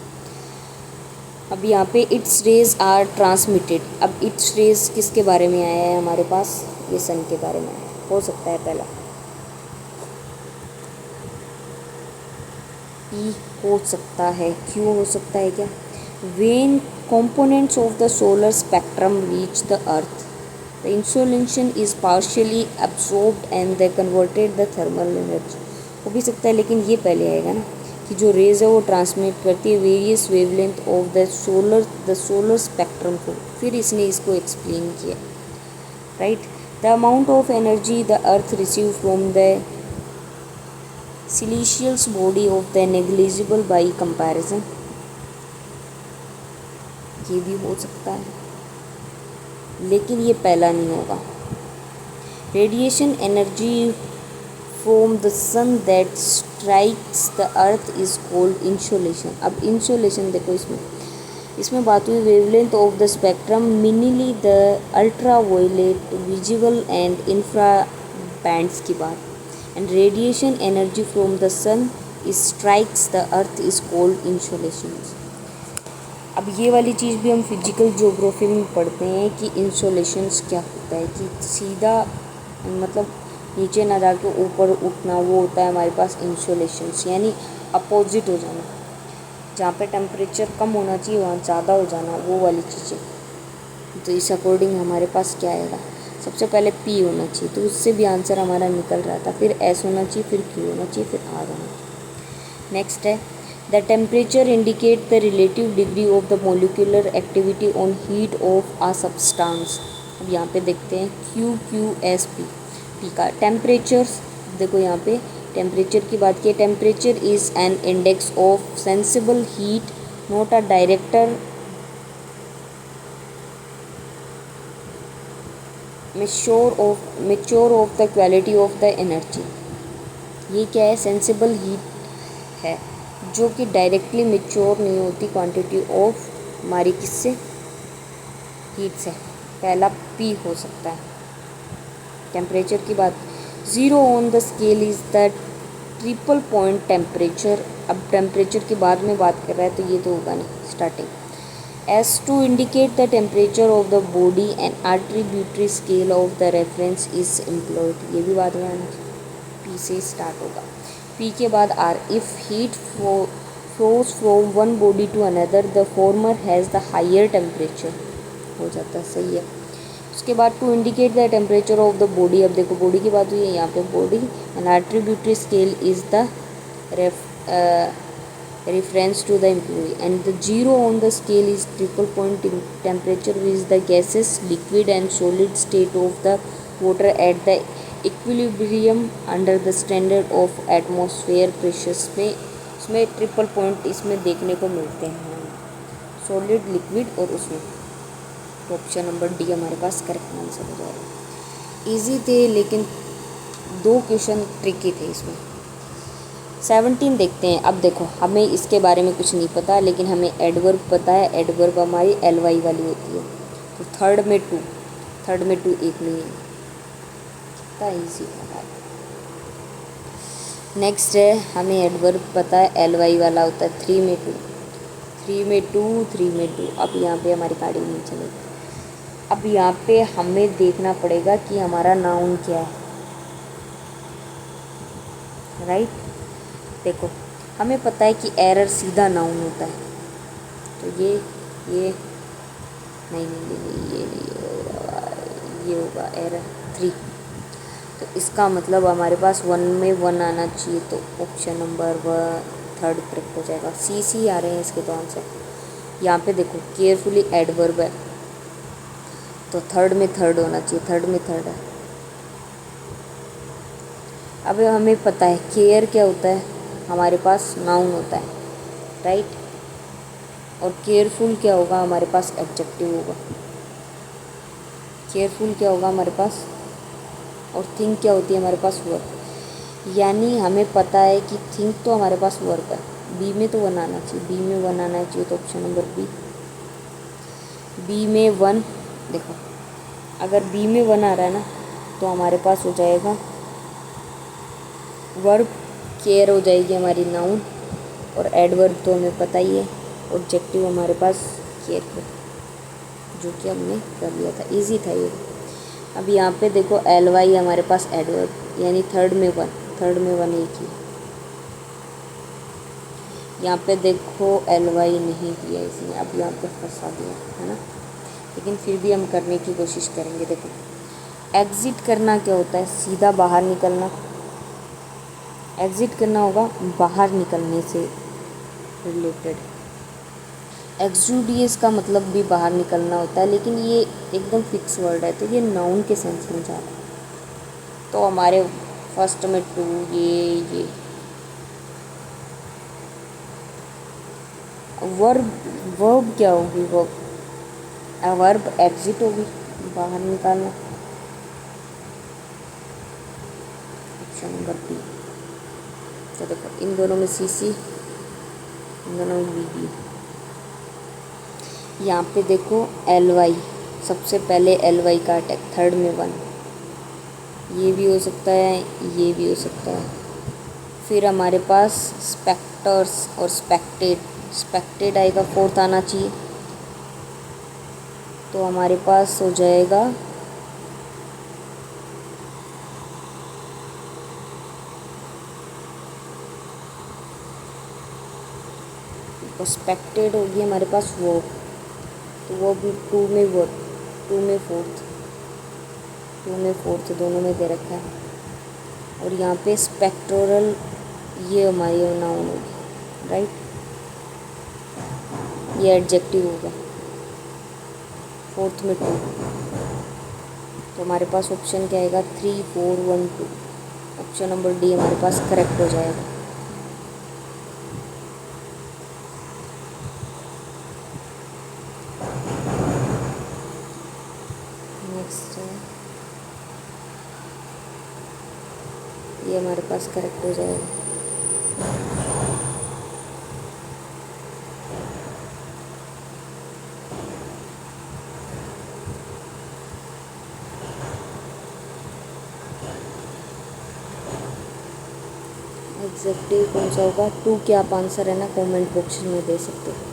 अब यहाँ पे इट्स रेज आर ट्रांसमिटेड। अब इट्स रेज किसके बारे में आया है हमारे पास, ये सन के बारे में आया है। हो सकता है पहला ई हो सकता है, क्यों हो सकता है क्या, when components of the solar spectrum reach the earth, the insolation is partially absorbed and they converted the thermal energy। हो भी सकता है, लेकिन ये पहले आएगा ना, कि जो रेज है वो ट्रांसमिट करती है various wavelength of the solar spectrum को, फिर इसने इसको एक्सप्लेन किया, right. The amount of energy the earth receive from the siliceous body of the negligible by comparison, ये भी हो सकता है, लेकिन ये पहला नहीं होगा। Radiation energy from the sun that strikes the earth is called insolation. अब इंसोलेशन देखो, इसमें बात हुई wavelength of the spectrum, mainly the ultraviolet, visible and infra bands की बात। And radiation energy from the sun is strikes the earth is called insolation. अब ये वाली चीज़ भी हम फिजिकल ज्योग्राफी में पढ़ते हैं कि इंसोलेशंस क्या होता है, कि सीधा मतलब नीचे ना जाके ऊपर उठना, वो होता है हमारे पास इंसोलेशंस, यानी अपोजिट हो जाना। जहाँ पे टेम्परेचर कम होना चाहिए वहाँ ज़्यादा हो जाना, वो वाली चीज़ें। तो इस अकॉर्डिंग हमारे पास क्या आएगा, सबसे पहले पी होना चाहिए, तो उससे भी आंसर हमारा निकल रहा था, फिर एस होना चाहिए, फिर क्यू होना चाहिए, फिर आर होना चाहिए। नेक्स्ट है, the temperature indicate the relative degree of the molecular activity on heat of a substance. अब यहाँ पे देखते हैं Q Q S P, P का टेम्परेचर, देखो यहाँ पे टेम्परेचर की बात की, temperature is an index of sensible heat, not a direct measure of the quality of the energy. ये क्या है, सेंसिबल हीट है जो कि डायरेक्टली मेच्योर नहीं होती क्वांटिटी ऑफ हमारी किससे, हीट से। पहला पी हो सकता है। टेम्परेचर की बात, zero on the scale is the triple point temperature. अब टेम्परेचर की बाद में बात कर रहा है तो ये तो होगा नहीं starting. as to indicate the temperature of the body an arbitrary scale of the reference is employed। ये भी बात में पी से स्टार्ट होगा। पी के बाद R, if heat flows from one body to another the former has the higher temperature, हो जाता है, सही है। उसके बाद to indicate the temperature of the body, अब देखो बॉडी की बात हुई है यहाँ पे, body an arbitrary scale is the reference to the employee and the zero on the scale is triple point temperature which the gases, liquid and solid state of the water at the equilibrium under the standard of atmosphere pressures में, इसमें triple point इसमें देखने को मिलते हैं, solid, liquid और उसमें। तो ऑप्शन नंबर डी हमारे पास करेक्ट आंसर हो जाएगा। इजी थे लेकिन दो क्वेश्चन ट्रिकी थे इसमें। 17 देखते हैं। अब देखो हमें इसके बारे में कुछ नहीं पता, लेकिन हमें एडवर्ब पता है, एडवर्ब हमारी एल वाई वाली होती है। तो थर्ड में टू एक नहीं है, कितना ईजी है। नेक्स्ट है, हमें एडवर्ब पता है एल वाई वाला होता है, 3 में 2। अब यहाँ पे हमारी गाड़ी नहीं चलेगी। अब यहाँ पे हमें देखना पड़ेगा कि हमारा नाउन क्या है, राइट। देखो हमें पता है कि एरर सीधा नाउन होता है, तो ये नहीं ये नहीं होगा, ये होगा एरर 3। तो इसका मतलब हमारे पास 1 में 1 आना चाहिए, तो ऑप्शन नंबर 3 करेक्ट हो जाएगा। सी आ रहे हैं इसके तो आंसर। यहाँ पे देखो केयरफुली एडवर्ब है, तो थर्ड में थर्ड होना चाहिए, थर्ड में थर्ड है। अब हमें पता है केयर क्या होता है, हमारे पास नाउन होता है, राइट। और केयरफुल क्या होगा, हमारे पास एडजेक्टिव होगा। केयरफुल क्या होगा हमारे पास, और थिंक क्या होती है हमारे पास, वर्ब। यानी हमें पता है कि थिंक तो हमारे पास वर्ब है, बी में तो वन आना चाहिए, बी में वन आना चाहिए, तो ऑप्शन नंबर बी में वन। देखो अगर बी में वन आ रहा है ना, तो हमारे पास हो जाएगा वर्ब, केयर हो जाएगी हमारी नाउन, और एडवर्ब तो हमें पता ही है, ऑब्जेक्टिव हमारे पास केयरफुल, जो कि हमने कर लिया था, इजी था ये। अब यहाँ पे देखो एल वाई हमारे पास एडवर्ब, यानी थर्ड में वन, थर्ड में वन एक ही। यहाँ पे देखो एल वाई नहीं दिया इसने, अब यहाँ पे फंसा दिया है ना, लेकिन फिर भी हम करने की कोशिश करेंगे। देखो एग्ज़िट करना क्या होता है, सीधा बाहर निकलना। एग्ज़िट करना होगा बाहर निकलने से रिलेटेड। एक्सुडियस का मतलब भी बाहर निकलना होता है, लेकिन ये एकदम फिक्स वर्ड है, तो ये नाउन के सेंस में जा रहा है। तो हमारे फर्स्ट में टू, ये वर्ब, वर्ब क्या होगी, वर्ब एग्जिट होगी, बाहर निकालना, ऑप्शन नंबर बी। तो देखो इन दोनों में सी सी, इन दोनों में बी बी। यहाँ पे देखो एल वाई, सबसे पहले एल वाई का अटैक, थर्ड में वन, ये भी हो सकता है, ये भी हो सकता है। फिर हमारे पास स्पेक्टर्स और स्पेक्टेड, स्पेक्टेड आएगा, फोर्थ आना चाहिए, तो हमारे पास हो जाएगा स्पेक्टेड होगी हमारे पास वो, तो वो भी टू में वो, टू में फोर्थ, टू में फोर्थ दोनों में दे रखा है। और यहाँ पे स्पेक्टोरल, ये हमारी नाउन होगी, राइट, ये एडजेक्टिव होगा, फोर्थ में टू, तो हमारे पास ऑप्शन क्या आएगा, 3 4 1 2, ऑप्शन नंबर डी हमारे पास करेक्ट हो जाएगा। नेक्स्ट ये हमारे पास करेक्ट हो जाएगा। एग्जैक्टली कौन सा होगा, टू क्या आप आंसर है ना कमेंट बॉक्स में दे सकते हो।